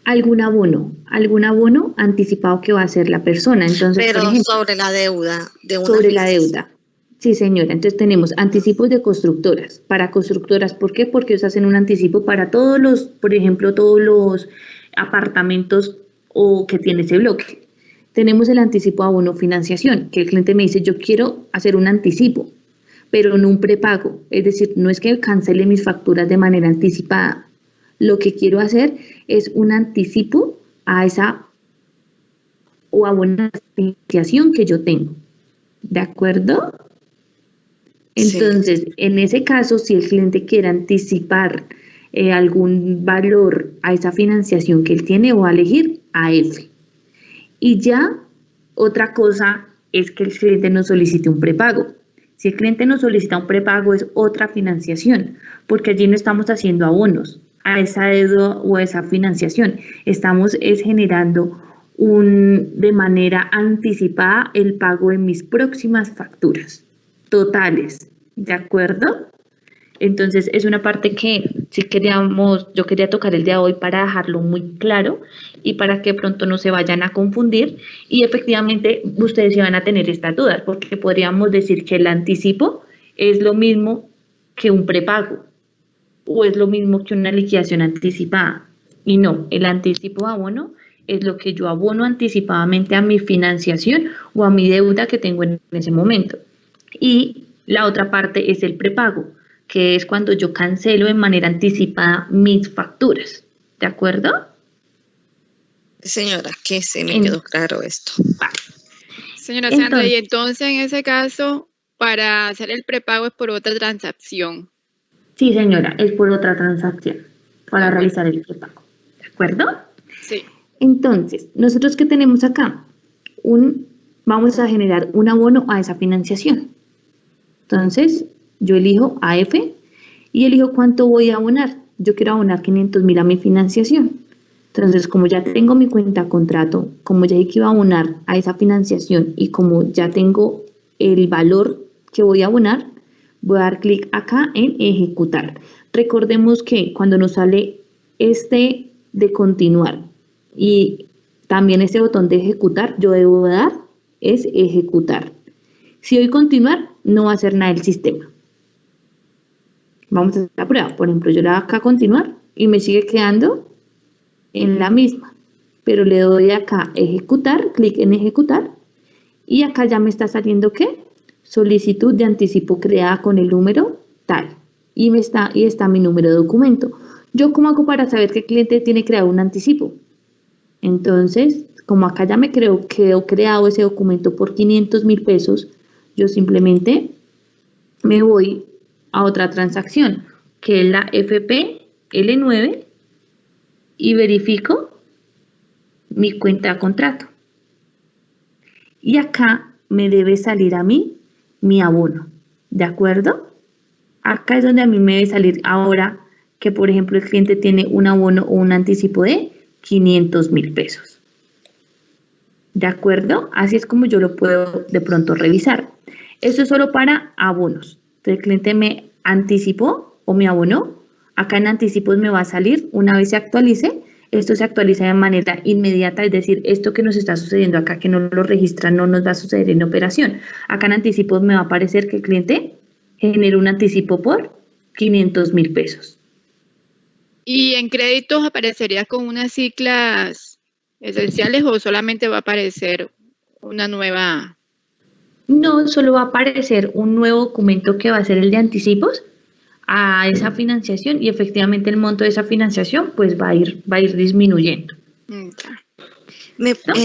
Algún abono anticipado que va a hacer la persona. Entonces, pero por ejemplo, sobre la deuda de una sobre la financiación. deuda. Sí, señora. Entonces tenemos anticipos de constructoras. Para constructoras, ¿por qué? Porque ellos hacen un anticipo para todos los, por ejemplo, todos los apartamentos o que tiene ese bloque. Tenemos el anticipo abono financiación, que el cliente me dice, yo quiero hacer un anticipo, pero no un prepago. Es decir, no es que cancele mis facturas de manera anticipada. Lo que quiero hacer es un anticipo a esa o abono financiación que yo tengo. ¿De acuerdo? Entonces, sí. En ese caso, si el cliente quiere anticipar algún valor a esa financiación que él tiene, va a elegir AF. Y ya otra cosa es que el cliente nos solicite un prepago. Si el cliente nos solicita un prepago es otra financiación, porque allí no estamos haciendo abonos a esa deuda o a esa financiación. Estamos generando de manera anticipada el pago de mis próximas facturas totales. ¿De acuerdo? Entonces es una parte que yo quería tocar el día de hoy para dejarlo muy claro y para que pronto no se vayan a confundir y efectivamente ustedes iban a tener estas dudas porque podríamos decir que el anticipo es lo mismo que un prepago o es lo mismo que una liquidación anticipada y no, el anticipo abono es lo que yo abono anticipadamente a mi financiación o a mi deuda que tengo en ese momento y la otra parte es el prepago, que es cuando yo cancelo de manera anticipada mis facturas. ¿De acuerdo? Señora, que se me quedó claro esto. Señora Sandra, y entonces en ese caso, para hacer el prepago es por otra transacción. Sí, señora, es por otra transacción, para realizar el prepago. ¿De acuerdo? Sí. Entonces, ¿nosotros qué tenemos acá? Vamos a generar un abono a esa financiación. Entonces, yo elijo AF y elijo cuánto voy a abonar. Yo quiero abonar 500.000 a mi financiación. Entonces, como ya tengo mi cuenta contrato, como ya dije que iba a abonar a esa financiación y como ya tengo el valor que voy a abonar, Voy a dar clic acá en ejecutar. Recordemos que cuando nos sale este de continuar y también este botón de ejecutar, yo debo dar es ejecutar. Si doy continuar, no va a hacer nada el sistema. Vamos a hacer la prueba. Por ejemplo, yo le doy acá a continuar y me sigue quedando en la misma. Pero le doy acá ejecutar, clic en ejecutar y acá ya me está saliendo ¿qué? Solicitud de anticipo creada con el número tal. Y está mi número de documento. ¿Yo cómo hago para saber que el cliente tiene creado un anticipo? Entonces, como acá ya quedó creado ese documento por 500.000 pesos, yo simplemente me voy a otra transacción, que es la FP-L9, y verifico mi cuenta de contrato. Y acá me debe salir a mí mi abono, ¿de acuerdo? Acá es donde a mí me debe salir ahora que, por ejemplo, el cliente tiene un abono o un anticipo de 500.000 pesos. ¿De acuerdo? Así es como yo lo puedo de pronto revisar. Esto es solo para abonos. Entonces, el cliente me anticipó o me abonó. Acá en anticipos me va a salir una vez se actualice. Esto se actualiza de manera inmediata, es decir, esto que nos está sucediendo acá, que no lo registra, no nos va a suceder en operación. Acá en anticipos me va a aparecer que el cliente generó un anticipo por 500.000 pesos. ¿Y en créditos aparecería con unas siglas esenciales o solamente va a aparecer una nueva? No, solo va a aparecer un nuevo documento que va a ser el de anticipos a esa financiación y efectivamente el monto de esa financiación pues va a ir disminuyendo.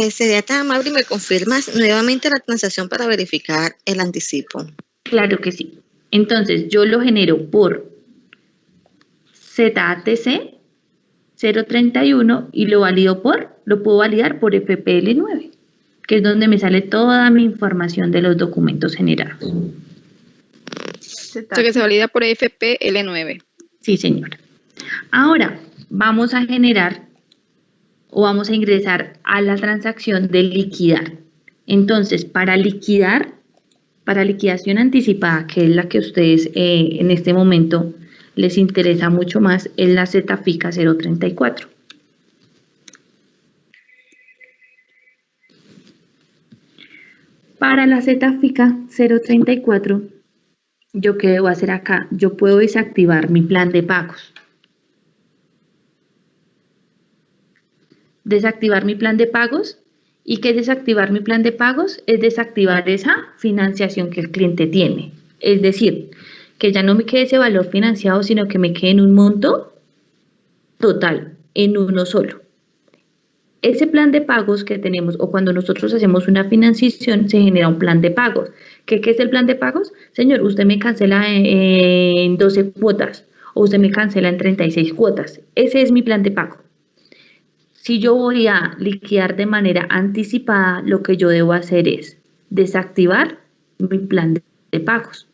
Sería tan amable y me confirmas nuevamente la transacción para verificar el anticipo. Claro que sí. Entonces yo lo genero por ZATC 031 y lo puedo validar por FPL9, que es donde me sale toda mi información de los documentos generados. O sea que se valida por FPL9. Sí, señora. Ahora vamos a generar o vamos a ingresar a la transacción de liquidar. Entonces, para liquidación anticipada, que es la que ustedes en este momento les interesa mucho más, es la ZFICA 034. Para la ZFICA 034, ¿yo qué debo hacer acá? Yo puedo desactivar mi plan de pagos. Desactivar mi plan de pagos. ¿Y qué es desactivar mi plan de pagos? Es desactivar esa financiación que el cliente tiene. Es decir, que ya no me quede ese valor financiado, sino que me quede en un monto total, en uno solo. Ese plan de pagos que tenemos, o cuando nosotros hacemos una financiación, se genera un plan de pagos. ¿Qué es el plan de pagos? Señor, usted me cancela en 12 cuotas o usted me cancela en 36 cuotas. Ese es mi plan de pago. Si yo voy a liquidar de manera anticipada, lo que yo debo hacer es desactivar mi plan de pagos.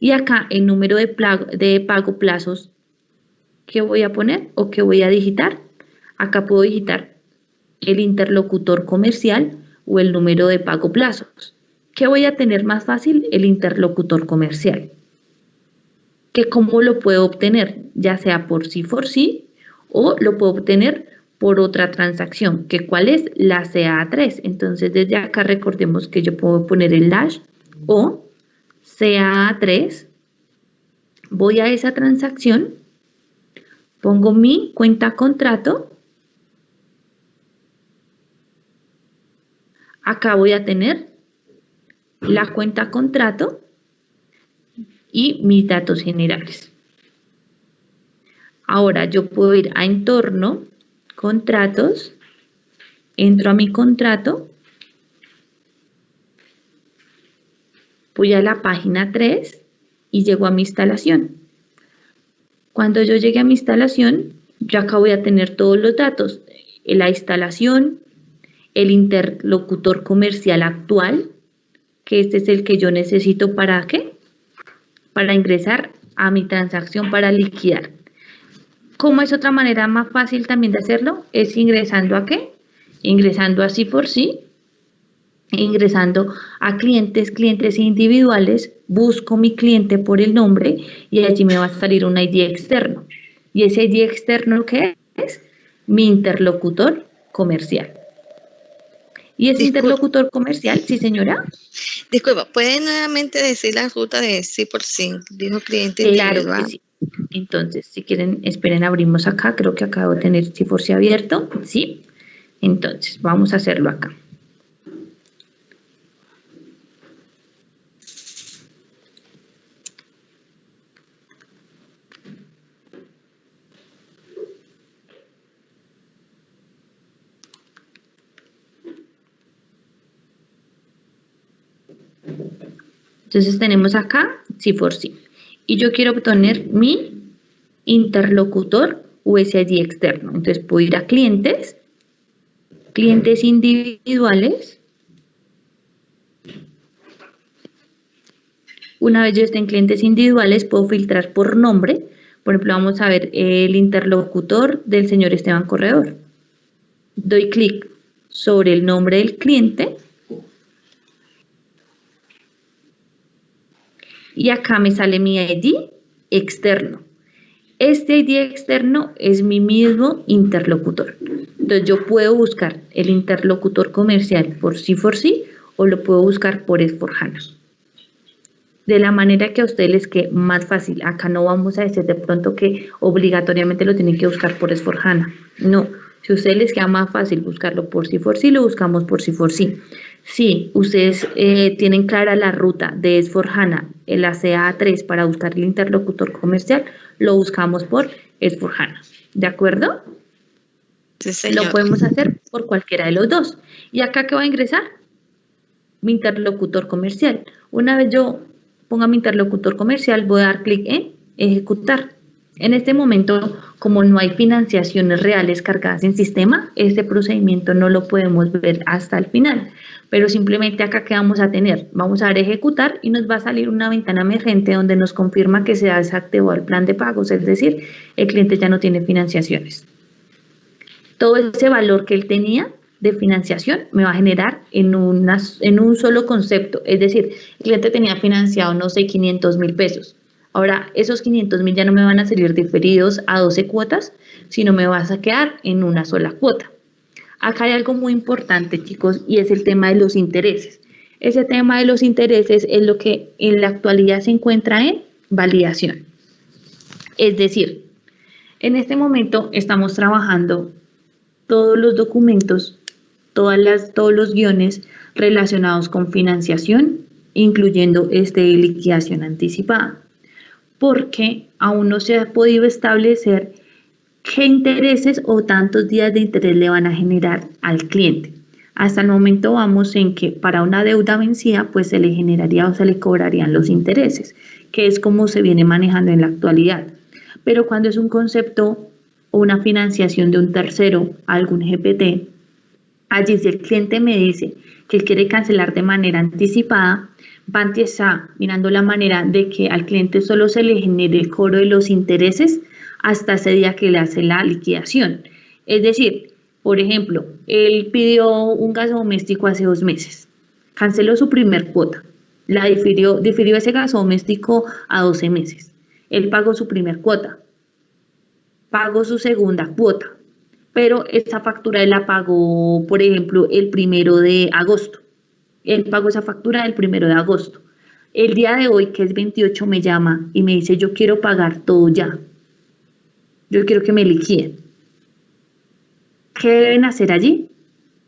Y acá el número de pago plazos, ¿qué voy a poner o qué voy a digitar? Acá puedo digitar el interlocutor comercial o el número de pago plazos. ¿Qué voy a tener más fácil? El interlocutor comercial. ¿Que cómo lo puedo obtener? Ya sea por sí o lo puedo obtener por otra transacción, que cuál es la CA3. Entonces desde acá recordemos que yo puedo poner el dash o CA3, voy a esa transacción, pongo mi cuenta contrato, acá voy a tener la cuenta contrato y mis datos generales. Ahora yo puedo ir a entorno, contratos, entro a mi contrato, voy a la página 3 y llego a mi instalación. Cuando yo llegue a mi instalación, yo acá voy a tener todos los datos, la instalación, el interlocutor comercial actual, que este es el que yo necesito para ¿qué? Para ingresar a mi transacción para liquidar. ¿Cómo es otra manera más fácil también de hacerlo? Es ingresando a ¿qué? Ingresando a sí por sí ingresando a clientes individuales, busco mi cliente por el nombre y allí me va a salir un ID externo. ¿Y ese ID externo qué es? Mi interlocutor comercial. ¿Y ese interlocutor comercial? Sí, señora. Disculpa, ¿puede nuevamente decir la ruta de sí por sí? Dijo cliente Claro individual. que sí. Entonces, si quieren, esperen, abrimos acá. Creo que acabo de tener sí por sí abierto. ¿Sí? Entonces, vamos a hacerlo acá. Entonces tenemos acá sí por sí. Y yo quiero obtener mi interlocutor USID externo. Entonces puedo ir a clientes individuales. Una vez yo esté en clientes individuales, puedo filtrar por nombre. Por ejemplo, vamos a ver el interlocutor del señor Esteban Corredor. Doy clic sobre el nombre del cliente. Y acá me sale mi ID externo. Este ID externo es mi mismo interlocutor. Entonces yo puedo buscar el interlocutor comercial por sí o lo puedo buscar por S4HANA. De la manera que a ustedes les quede más fácil. Acá no vamos a decir de pronto que obligatoriamente lo tienen que buscar por S4HANA. No. Si a ustedes les queda más fácil buscarlo por sí, lo buscamos por sí. Si ustedes tienen clara la ruta de S4HANA, la CA3 para buscar el interlocutor comercial, lo buscamos por S4HANA. ¿De acuerdo? Sí, señor. Lo podemos hacer por cualquiera de los dos. ¿Y acá qué va a ingresar? Mi interlocutor comercial. Una vez yo ponga mi interlocutor comercial, voy a dar clic en ejecutar. En este momento, como no hay financiaciones reales cargadas en sistema, este procedimiento no lo podemos ver hasta el final. Pero simplemente acá, ¿qué vamos a tener? Vamos a dar ejecutar y nos va a salir una ventana emergente donde nos confirma que se ha desactivado el plan de pagos, es decir, el cliente ya no tiene financiaciones. Todo ese valor que él tenía de financiación me va a generar en un solo concepto, es decir, el cliente tenía financiado, no sé, 500.000 pesos. Ahora, esos 500.000 ya no me van a salir diferidos a 12 cuotas, sino me vas a quedar en una sola cuota. Acá hay algo muy importante, chicos, y es el tema de los intereses. Ese tema de los intereses es lo que en la actualidad se encuentra en validación. Es decir, en este momento estamos trabajando todos los documentos, todos los guiones relacionados con financiación, incluyendo liquidación anticipada, porque aún no se ha podido establecer qué intereses o tantos días de interés le van a generar al cliente. Hasta el momento vamos en que para una deuda vencida pues se le generaría o se le cobrarían los intereses, que es como se viene manejando en la actualidad. Pero cuando es un concepto o una financiación de un tercero, algún GPT, allí si el cliente me dice que él quiere cancelar de manera anticipada, Banti está mirando la manera de que al cliente solo se le genere el cobro de los intereses hasta ese día que le hace la liquidación. Es decir, por ejemplo, él pidió un gas doméstico hace 2 meses, canceló su primer cuota, difirió ese gas doméstico a 12 meses. Él pagó su primer cuota, pagó su segunda cuota, pero esa factura él la pagó, por ejemplo, el 1 de agosto. Él pagó esa factura el 1 de agosto. El día de hoy, que es 28, me llama y me dice, yo quiero pagar todo ya. Yo quiero que me liquiden. ¿Qué deben hacer allí?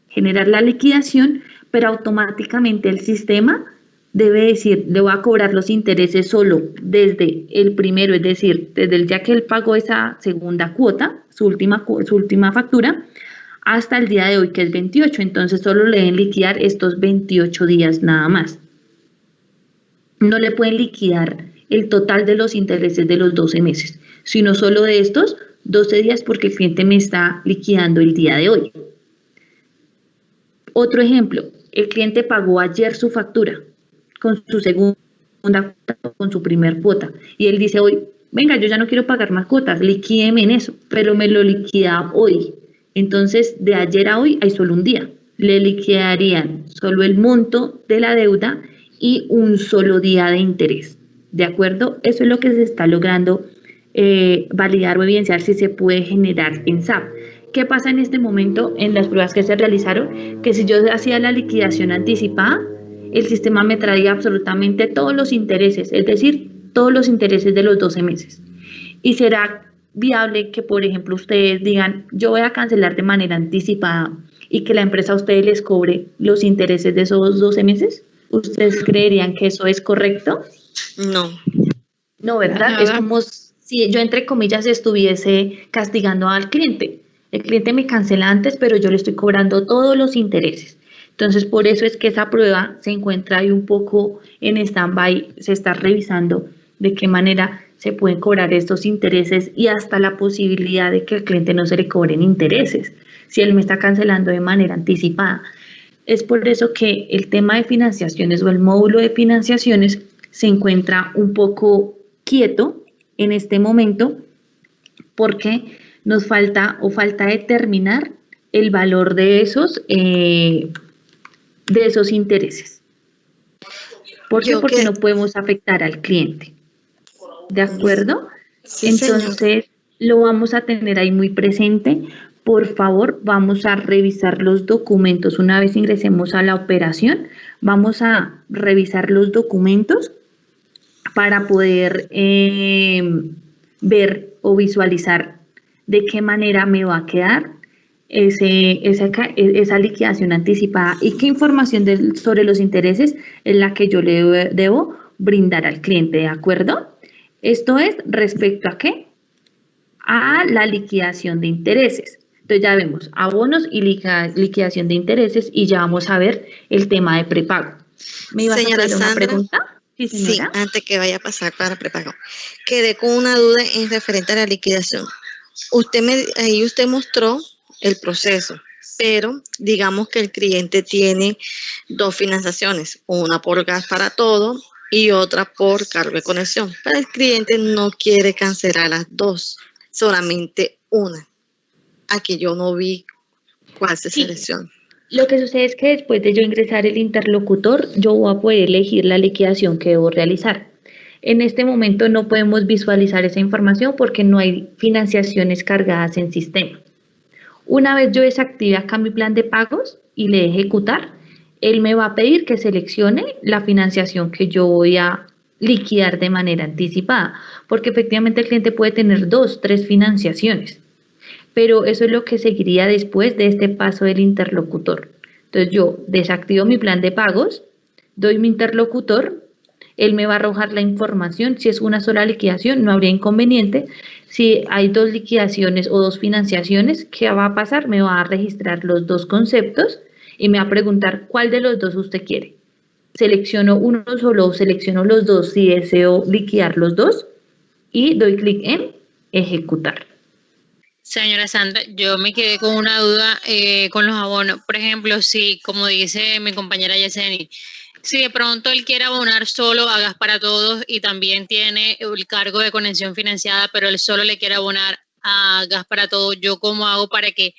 Generar la liquidación, pero automáticamente el sistema debe decir, le voy a cobrar los intereses solo desde el primero, es decir, desde el día que él pagó esa segunda cuota, su última factura, hasta el día de hoy, que es 28. Entonces solo le deben liquidar estos 28 días nada más. No le pueden liquidar el total de los intereses de los 12 meses, sino solo de estos 12 días porque el cliente me está liquidando el día de hoy. Otro ejemplo, el cliente pagó ayer su factura con su segunda cuota, con su primer cuota, y él dice hoy, venga, yo ya no quiero pagar más cuotas, liquídeme en eso, pero me lo liquida hoy. Entonces, de ayer a hoy hay solo un día. le liquidarían solo el monto de la deuda y un solo día de interés. ¿De acuerdo? Eso es lo que se está logrando validar o evidenciar si se puede generar en SAP. ¿Qué pasa en este momento en las pruebas que se realizaron? Que si yo hacía la liquidación anticipada, el sistema me traía absolutamente todos los intereses, es decir, todos los intereses de los 12 meses. Y será viable que, por ejemplo, ustedes digan, yo voy a cancelar de manera anticipada y que la empresa a ustedes les cobre los intereses de esos 12 meses? ¿Ustedes creerían que eso es correcto? No. No, ¿verdad? Nada. Es como si yo, entre comillas, estuviese castigando al cliente. El cliente me cancela antes, pero yo le estoy cobrando todos los intereses. Entonces, por eso es que esa prueba se encuentra ahí un poco en stand-by, se está revisando de qué manera se pueden cobrar estos intereses y hasta la posibilidad de que al cliente no se le cobren intereses si él me está cancelando de manera anticipada. Es por eso que el tema de financiaciones o el módulo de financiaciones se encuentra un poco quieto en este momento porque nos falta determinar el valor de esos intereses. ¿Por qué? Porque no podemos afectar al cliente. ¿De acuerdo? Sí, Entonces, señor. lo vamos a tener ahí muy presente. Por favor, vamos a revisar los documentos. Una vez ingresemos a la operación, vamos a revisar los documentos para poder ver o visualizar de qué manera me va a quedar esa liquidación anticipada y qué información sobre los intereses es la que yo le debo brindar al cliente, ¿de acuerdo? Esto es respecto a ¿qué? A la liquidación de intereses. Entonces ya vemos abonos y liquidación de intereses y ya vamos a ver el tema de prepago. ¿Me ibas Señora a hacer una Sandra, pregunta? Sí, Sí, señora. antes que vaya a pasar para prepago. Quedé con una duda en referente a la liquidación. Ahí usted mostró el proceso, pero digamos que el cliente tiene dos financiaciones, una por gas para todo y otra por cargo de conexión. Pero el cliente no quiere cancelar las dos, solamente una. Aquí yo no vi cuál se Sí. selecciona. Lo que sucede es que después de yo ingresar el interlocutor, yo voy a poder elegir la liquidación que debo realizar. En este momento no podemos visualizar esa información porque no hay financiaciones cargadas en sistema. Una vez yo desactive acá mi plan de pagos y le dé ejecutar, él me va a pedir que seleccione la financiación que yo voy a liquidar de manera anticipada, porque efectivamente el cliente puede tener 2, 3 financiaciones. Pero eso es lo que seguiría después de este paso del interlocutor. Entonces yo desactivo mi plan de pagos, doy mi interlocutor, él me va a arrojar la información. Si es una sola liquidación, no habría inconveniente. Si hay 2 liquidaciones o 2 financiaciones, ¿qué va a pasar? Me va a registrar los 2 conceptos y me va a preguntar cuál de los 2 usted quiere. Selecciono uno solo o selecciono los 2 si deseo liquidar los 2 y doy clic en ejecutar. Señora Sandra, yo me quedé con una duda con los abonos. Por ejemplo, si, como dice mi compañera Yeseni, si de pronto él quiere abonar solo a Gas para Todos y también tiene el cargo de conexión financiada, pero él solo le quiere abonar a Gas para Todos, ¿yo cómo hago para que,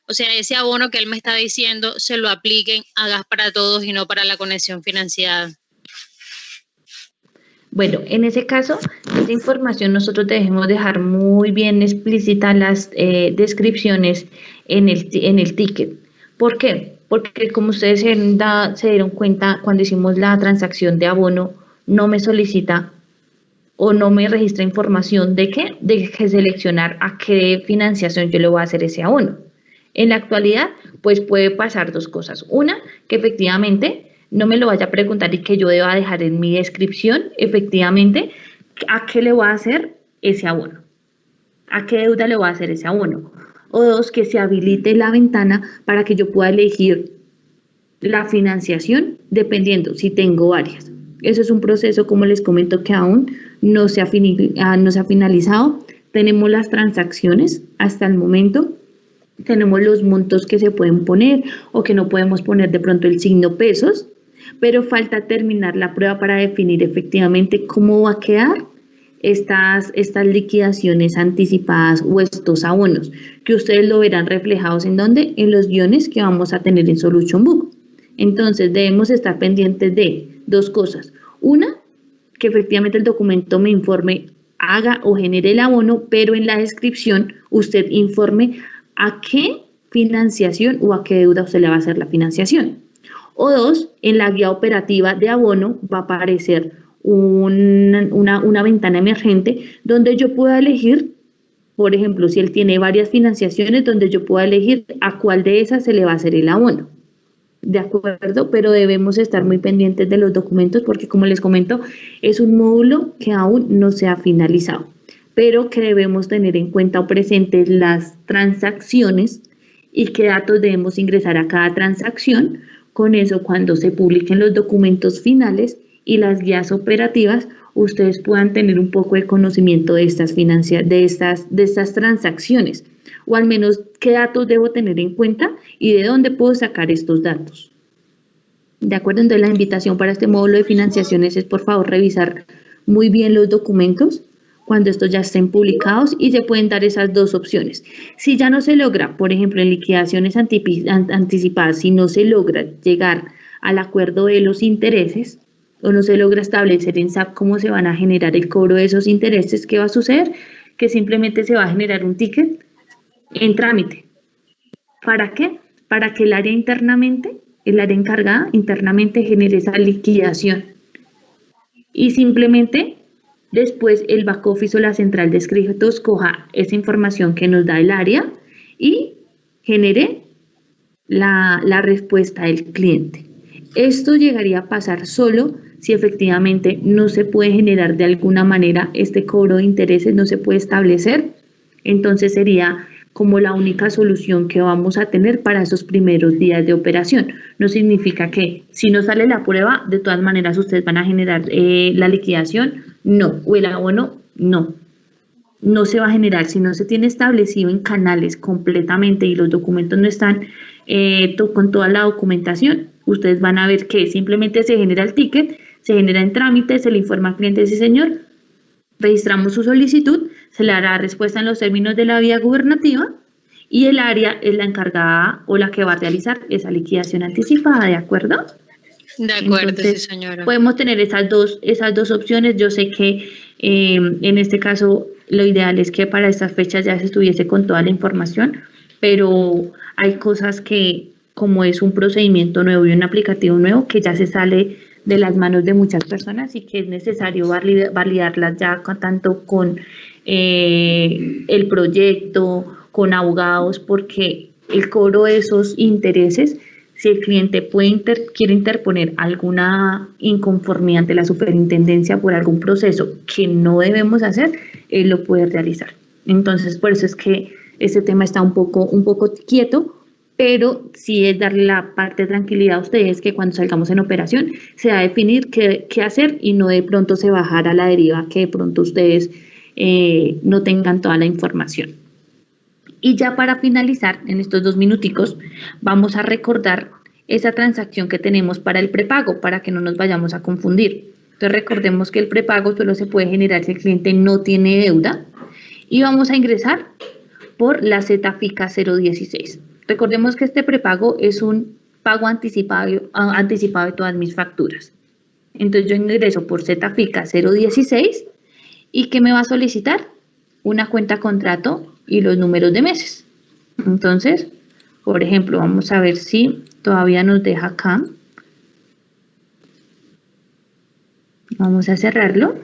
o sea, ese abono que él me está diciendo se lo apliquen a Gas para Todos y no para la conexión financiada? Bueno, en ese caso, esa información nosotros debemos dejar muy bien explícitas las descripciones en el ticket. ¿Por qué? Porque como ustedes se dieron cuenta, cuando hicimos la transacción de abono, no me solicita o no me registra información de que seleccionar a qué financiación yo le voy a hacer ese abono. En la actualidad, pues puede pasar 2 cosas. Una, que efectivamente no me lo vaya a preguntar y que yo deba dejar en mi descripción, efectivamente, a qué le voy a hacer ese abono, a qué deuda le voy a hacer ese abono. O 2, que se habilite la ventana para que yo pueda elegir la financiación dependiendo si tengo varias. Eso es un proceso, como les comento, que aún no se ha finalizado. Tenemos las transacciones hasta el momento. Tenemos los montos que se pueden poner o que no podemos poner, de pronto el signo pesos, pero falta terminar la prueba para definir efectivamente cómo va a quedar estas liquidaciones anticipadas o estos abonos, que ustedes lo verán reflejados ¿en dónde? En los guiones que vamos a tener en Solution Book. Entonces debemos estar pendientes de dos cosas. Una, que efectivamente el documento me informe, haga o genere el abono, pero en la descripción usted informe a qué financiación o a qué deuda usted le va a hacer la financiación. O dos, en la guía operativa de abono va a aparecer una ventana emergente donde yo pueda elegir, por ejemplo, si él tiene varias financiaciones, donde yo pueda elegir a cuál de esas se le va a hacer el abono. De acuerdo, pero debemos estar muy pendientes de los documentos porque, como les comento, es un módulo que aún no se ha finalizado, pero que debemos tener en cuenta o presentes las transacciones y qué datos debemos ingresar a cada transacción. Con eso, cuando se publiquen los documentos finales y las guías operativas, ustedes puedan tener un poco de conocimiento de estas transacciones, o al menos qué datos debo tener en cuenta y de dónde puedo sacar estos datos. ¿De acuerdo? Entonces, la invitación para este módulo de financiaciones es, por favor, revisar muy bien los documentos cuando estos ya estén publicados y se pueden dar esas dos opciones. Si ya no se logra, por ejemplo, en liquidaciones anticipadas, si no se logra llegar al acuerdo de los intereses o no se logra establecer en SAP cómo se van a generar el cobro de esos intereses, ¿qué va a suceder? Que simplemente se va a generar un ticket en trámite. ¿Para qué? Para que el área encargada internamente genere esa liquidación. Y simplemente después el back office o la central de escritos coja esa información que nos da el área y genere la respuesta del cliente. Esto llegaría a pasar solo si efectivamente no se puede generar de alguna manera este cobro de intereses, no se puede establecer. Entonces sería como la única solución que vamos a tener para esos primeros días de operación. No significa que si no sale la prueba, de todas maneras ustedes van a generar la liquidación, no, o el abono, no. No se va a generar si no se tiene establecido en canales completamente y los documentos no están con toda la documentación. Ustedes van a ver que simplemente se genera el ticket, se genera en trámite, se le informa al cliente, sí señor, registramos su solicitud, se le hará respuesta en los términos de la vía gubernativa y el área es la encargada o la que va a realizar esa liquidación anticipada, ¿de acuerdo? De acuerdo, Entonces, sí, señora. podemos tener esas dos opciones. Yo sé que en este caso lo ideal es que para estas fechas ya se estuviese con toda la información, pero hay cosas que, como es un procedimiento nuevo y un aplicativo nuevo, que ya se sale de las manos de muchas personas y que es necesario validarlas ya tanto con el proyecto, con abogados, porque el cobro de esos intereses, si el cliente quiere interponer alguna inconformidad ante la superintendencia por algún proceso que no debemos hacer, él lo puede realizar. Entonces, por eso es que este tema está un poco quieto, pero sí es darle la parte de tranquilidad a ustedes que cuando salgamos en operación se va a definir qué hacer y no de pronto se bajar a la deriva, que de pronto ustedes no tengan toda la información. Y ya para finalizar, en estos 2 minuticos, vamos a recordar esa transacción que tenemos para el prepago, para que no nos vayamos a confundir. Entonces recordemos que el prepago solo se puede generar si el cliente no tiene deuda y vamos a ingresar por la ZFICA 016. Recordemos que este prepago es un pago anticipado de todas mis facturas. Entonces yo ingreso por ZFICA 016 y ¿qué me va a solicitar? Una cuenta contrato y los números de meses. Entonces, por ejemplo, vamos a ver si todavía nos deja acá. Vamos a cerrarlo.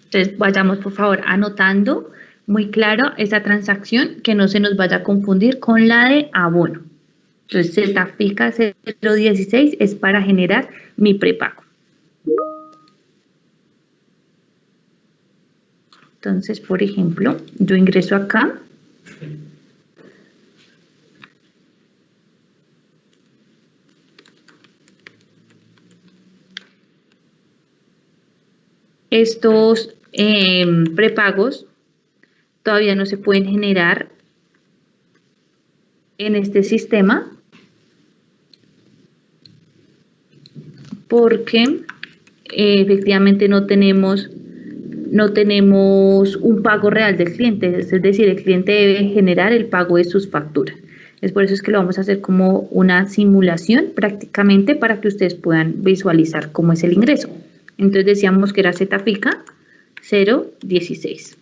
Entonces, vayamos por favor anotando muy claro esa transacción, que no se nos vaya a confundir con la de abono. Entonces, ZFICA 016 es para generar mi prepago. Entonces, por ejemplo, yo ingreso acá. Estos prepagos todavía no se pueden generar en este sistema porque efectivamente no tenemos un pago real del cliente, es decir, el cliente debe generar el pago de sus facturas. Es por eso es que lo vamos a hacer como una simulación prácticamente para que ustedes puedan visualizar cómo es el ingreso. Entonces decíamos que era Zetafica 016.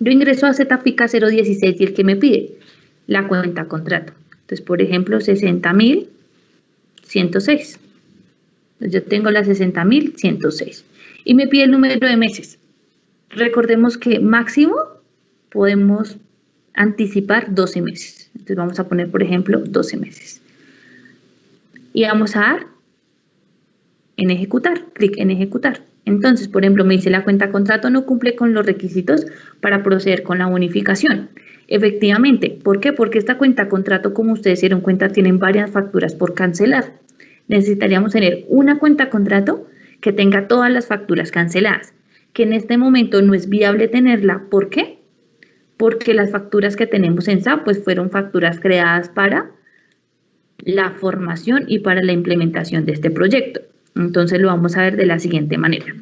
Yo ingreso a Zetafica 016 y el que me pide la cuenta contrato. Entonces, por ejemplo, 60.106. Entonces, yo tengo la 60.106 y me pide el número de meses. Recordemos que máximo podemos anticipar 12 meses. Entonces, vamos a poner, por ejemplo, 12 meses. Y vamos a dar en ejecutar, clic en ejecutar. Entonces, por ejemplo, me dice la cuenta contrato no cumple con los requisitos para proceder con la bonificación. Efectivamente, ¿por qué? Porque esta cuenta contrato, como ustedes se dieron cuenta, tienen varias facturas por cancelar. Necesitaríamos tener una cuenta contrato que tenga todas las facturas canceladas, que en este momento no es viable tenerla. ¿Por qué? Porque las facturas que tenemos en SAP pues fueron facturas creadas para la formación y para la implementación de este proyecto. Entonces lo vamos a ver de la siguiente manera.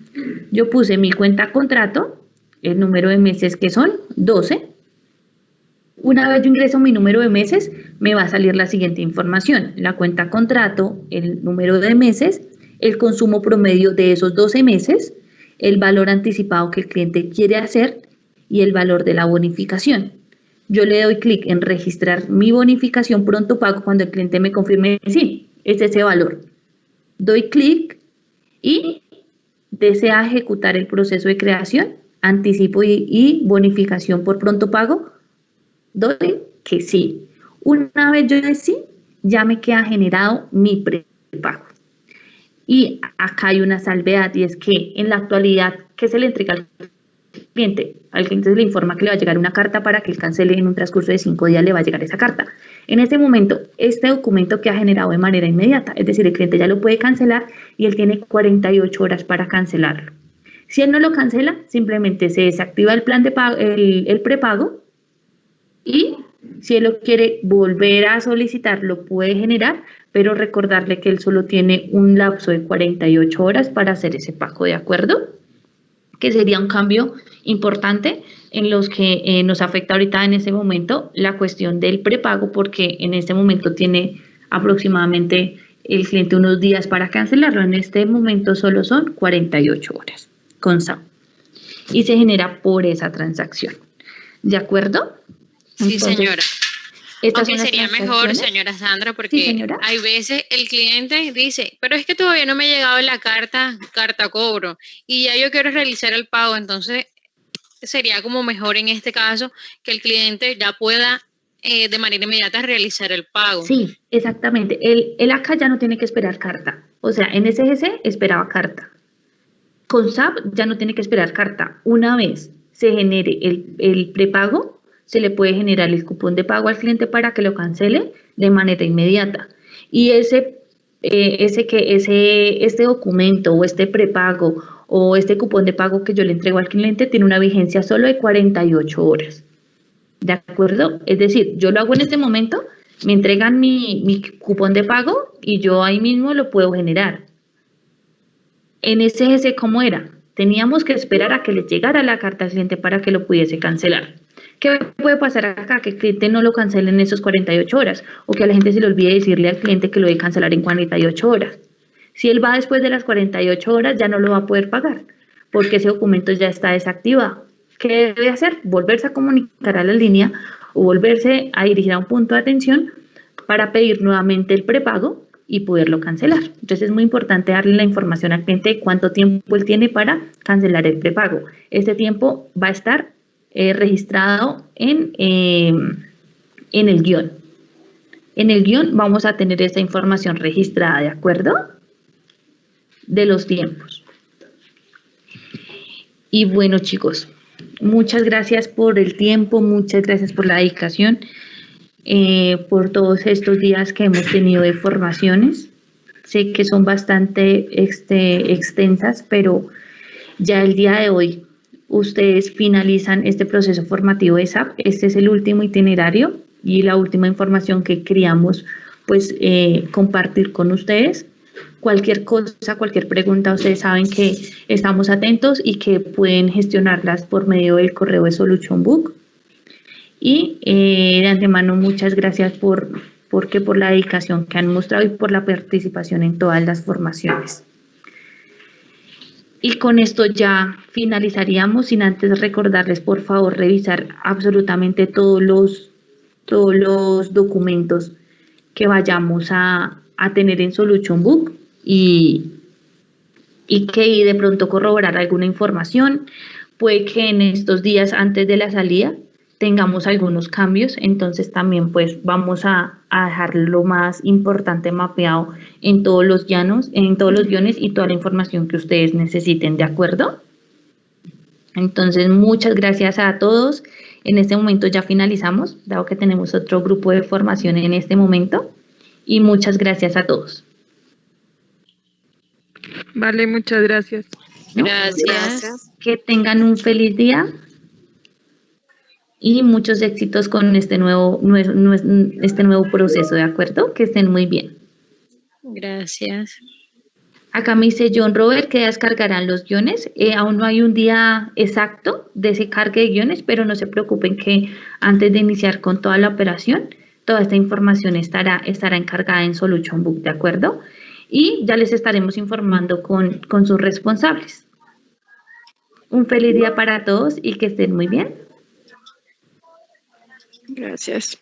Yo puse mi cuenta contrato, el número de meses que son 12. Una vez yo ingreso mi número de meses, me va a salir la siguiente información. La cuenta contrato, el número de meses, el consumo promedio de esos 12 meses, el valor anticipado que el cliente quiere hacer y el valor de la bonificación. Yo le doy clic en registrar mi bonificación pronto pago cuando el cliente me confirme sí, es ese valor. Doy clic y desea ejecutar el proceso de creación, anticipo y bonificación por pronto pago. Doy que sí. Una vez yo doy sí, ya me queda generado mi prepago. Y acá hay una salvedad y es que en la actualidad, ¿qué se le entrega al cliente? Al cliente se le informa que le va a llegar una carta para que él cancele en un transcurso de 5 días, le va a llegar esa carta. En este momento, este documento queda generado de manera inmediata, es decir, el cliente ya lo puede cancelar y él tiene 48 horas para cancelarlo. Si él no lo cancela, simplemente se desactiva el plan de pago, el prepago, y si él lo quiere volver a solicitar, lo puede generar, pero recordarle que él solo tiene un lapso de 48 horas para hacer ese pago, ¿de acuerdo? Que sería un cambio importante en los que nos afecta ahorita en este momento la cuestión del prepago, porque en este momento tiene aproximadamente el cliente unos días para cancelarlo. En este momento solo son 48 horas con SAP y se genera por esa transacción. ¿De acuerdo? Sí, Entonces, señora. Aunque sería mejor, transacciones. señora Sandra, porque Sí, señora. hay veces el cliente dice, pero es que todavía no me ha llegado la carta cobro y ya yo quiero realizar el pago, entonces sería como mejor en este caso que el cliente ya pueda de manera inmediata realizar el pago. Sí, exactamente. El acá ya no tiene que esperar carta. O sea, en SGC esperaba carta. Con SAP ya no tiene que esperar carta. Una vez se genere el prepago, se le puede generar el cupón de pago al cliente para que lo cancele de manera inmediata. Y este documento o este prepago o este cupón de pago que yo le entrego al cliente tiene una vigencia solo de 48 horas. ¿De acuerdo? Es decir, yo lo hago en este momento, me entregan mi cupón de pago y yo ahí mismo lo puedo generar. En SGC, ¿cómo era? Teníamos que esperar a que le llegara la carta al cliente para que lo pudiese cancelar. ¿Qué puede pasar acá? Que el cliente no lo cancele en esos 48 horas o que a la gente se le olvide decirle al cliente que lo debe cancelar en 48 horas. Si él va después de las 48 horas ya no lo va a poder pagar porque ese documento ya está desactivado. ¿Qué debe hacer? Volverse a comunicar a la línea o volverse a dirigir a un punto de atención para pedir nuevamente el prepago y poderlo cancelar. Entonces es muy importante darle la información al cliente de cuánto tiempo él tiene para cancelar el prepago. Este tiempo va a estar registrado en el guión. En el guión vamos a tener esta información registrada, ¿de acuerdo? De los tiempos. Y bueno, chicos, muchas gracias por el tiempo, muchas gracias por la dedicación, por todos estos días que hemos tenido de formaciones. Sé que son bastante extensas, pero ya el día de hoy ustedes finalizan este proceso formativo de SAP. Este es el último itinerario y la última información que queríamos pues compartir con ustedes. Cualquier cosa, cualquier pregunta, ustedes saben que estamos atentos y que pueden gestionarlas por medio del correo de Solution Book. Y de antemano muchas gracias por la dedicación que han mostrado y por la participación en todas las formaciones. Y con esto ya finalizaríamos, sin antes recordarles, por favor, revisar absolutamente todos los documentos que vayamos a tener en Solution Book y que de pronto corroborar alguna información. Puede que en estos días antes de la salida tengamos algunos cambios, entonces también pues vamos a dejar lo más importante mapeado en todos los guiones y toda la información que ustedes necesiten, ¿de acuerdo? Entonces, muchas gracias a todos. En este momento ya finalizamos, dado que tenemos otro grupo de formación en este momento, y muchas gracias a todos. Vale, muchas gracias. ¿No? Gracias. Que tengan un feliz día y muchos éxitos con este nuevo proceso, ¿de acuerdo? Que estén muy bien. Gracias. Acá me dice John Robert que descargarán los guiones. Aún no hay un día exacto de ese cargue de guiones, pero no se preocupen que antes de iniciar con toda la operación, toda esta información estará encargada en Solution Book, ¿de acuerdo? Y ya les estaremos informando con sus responsables. Un feliz día para todos y que estén muy bien. Gracias.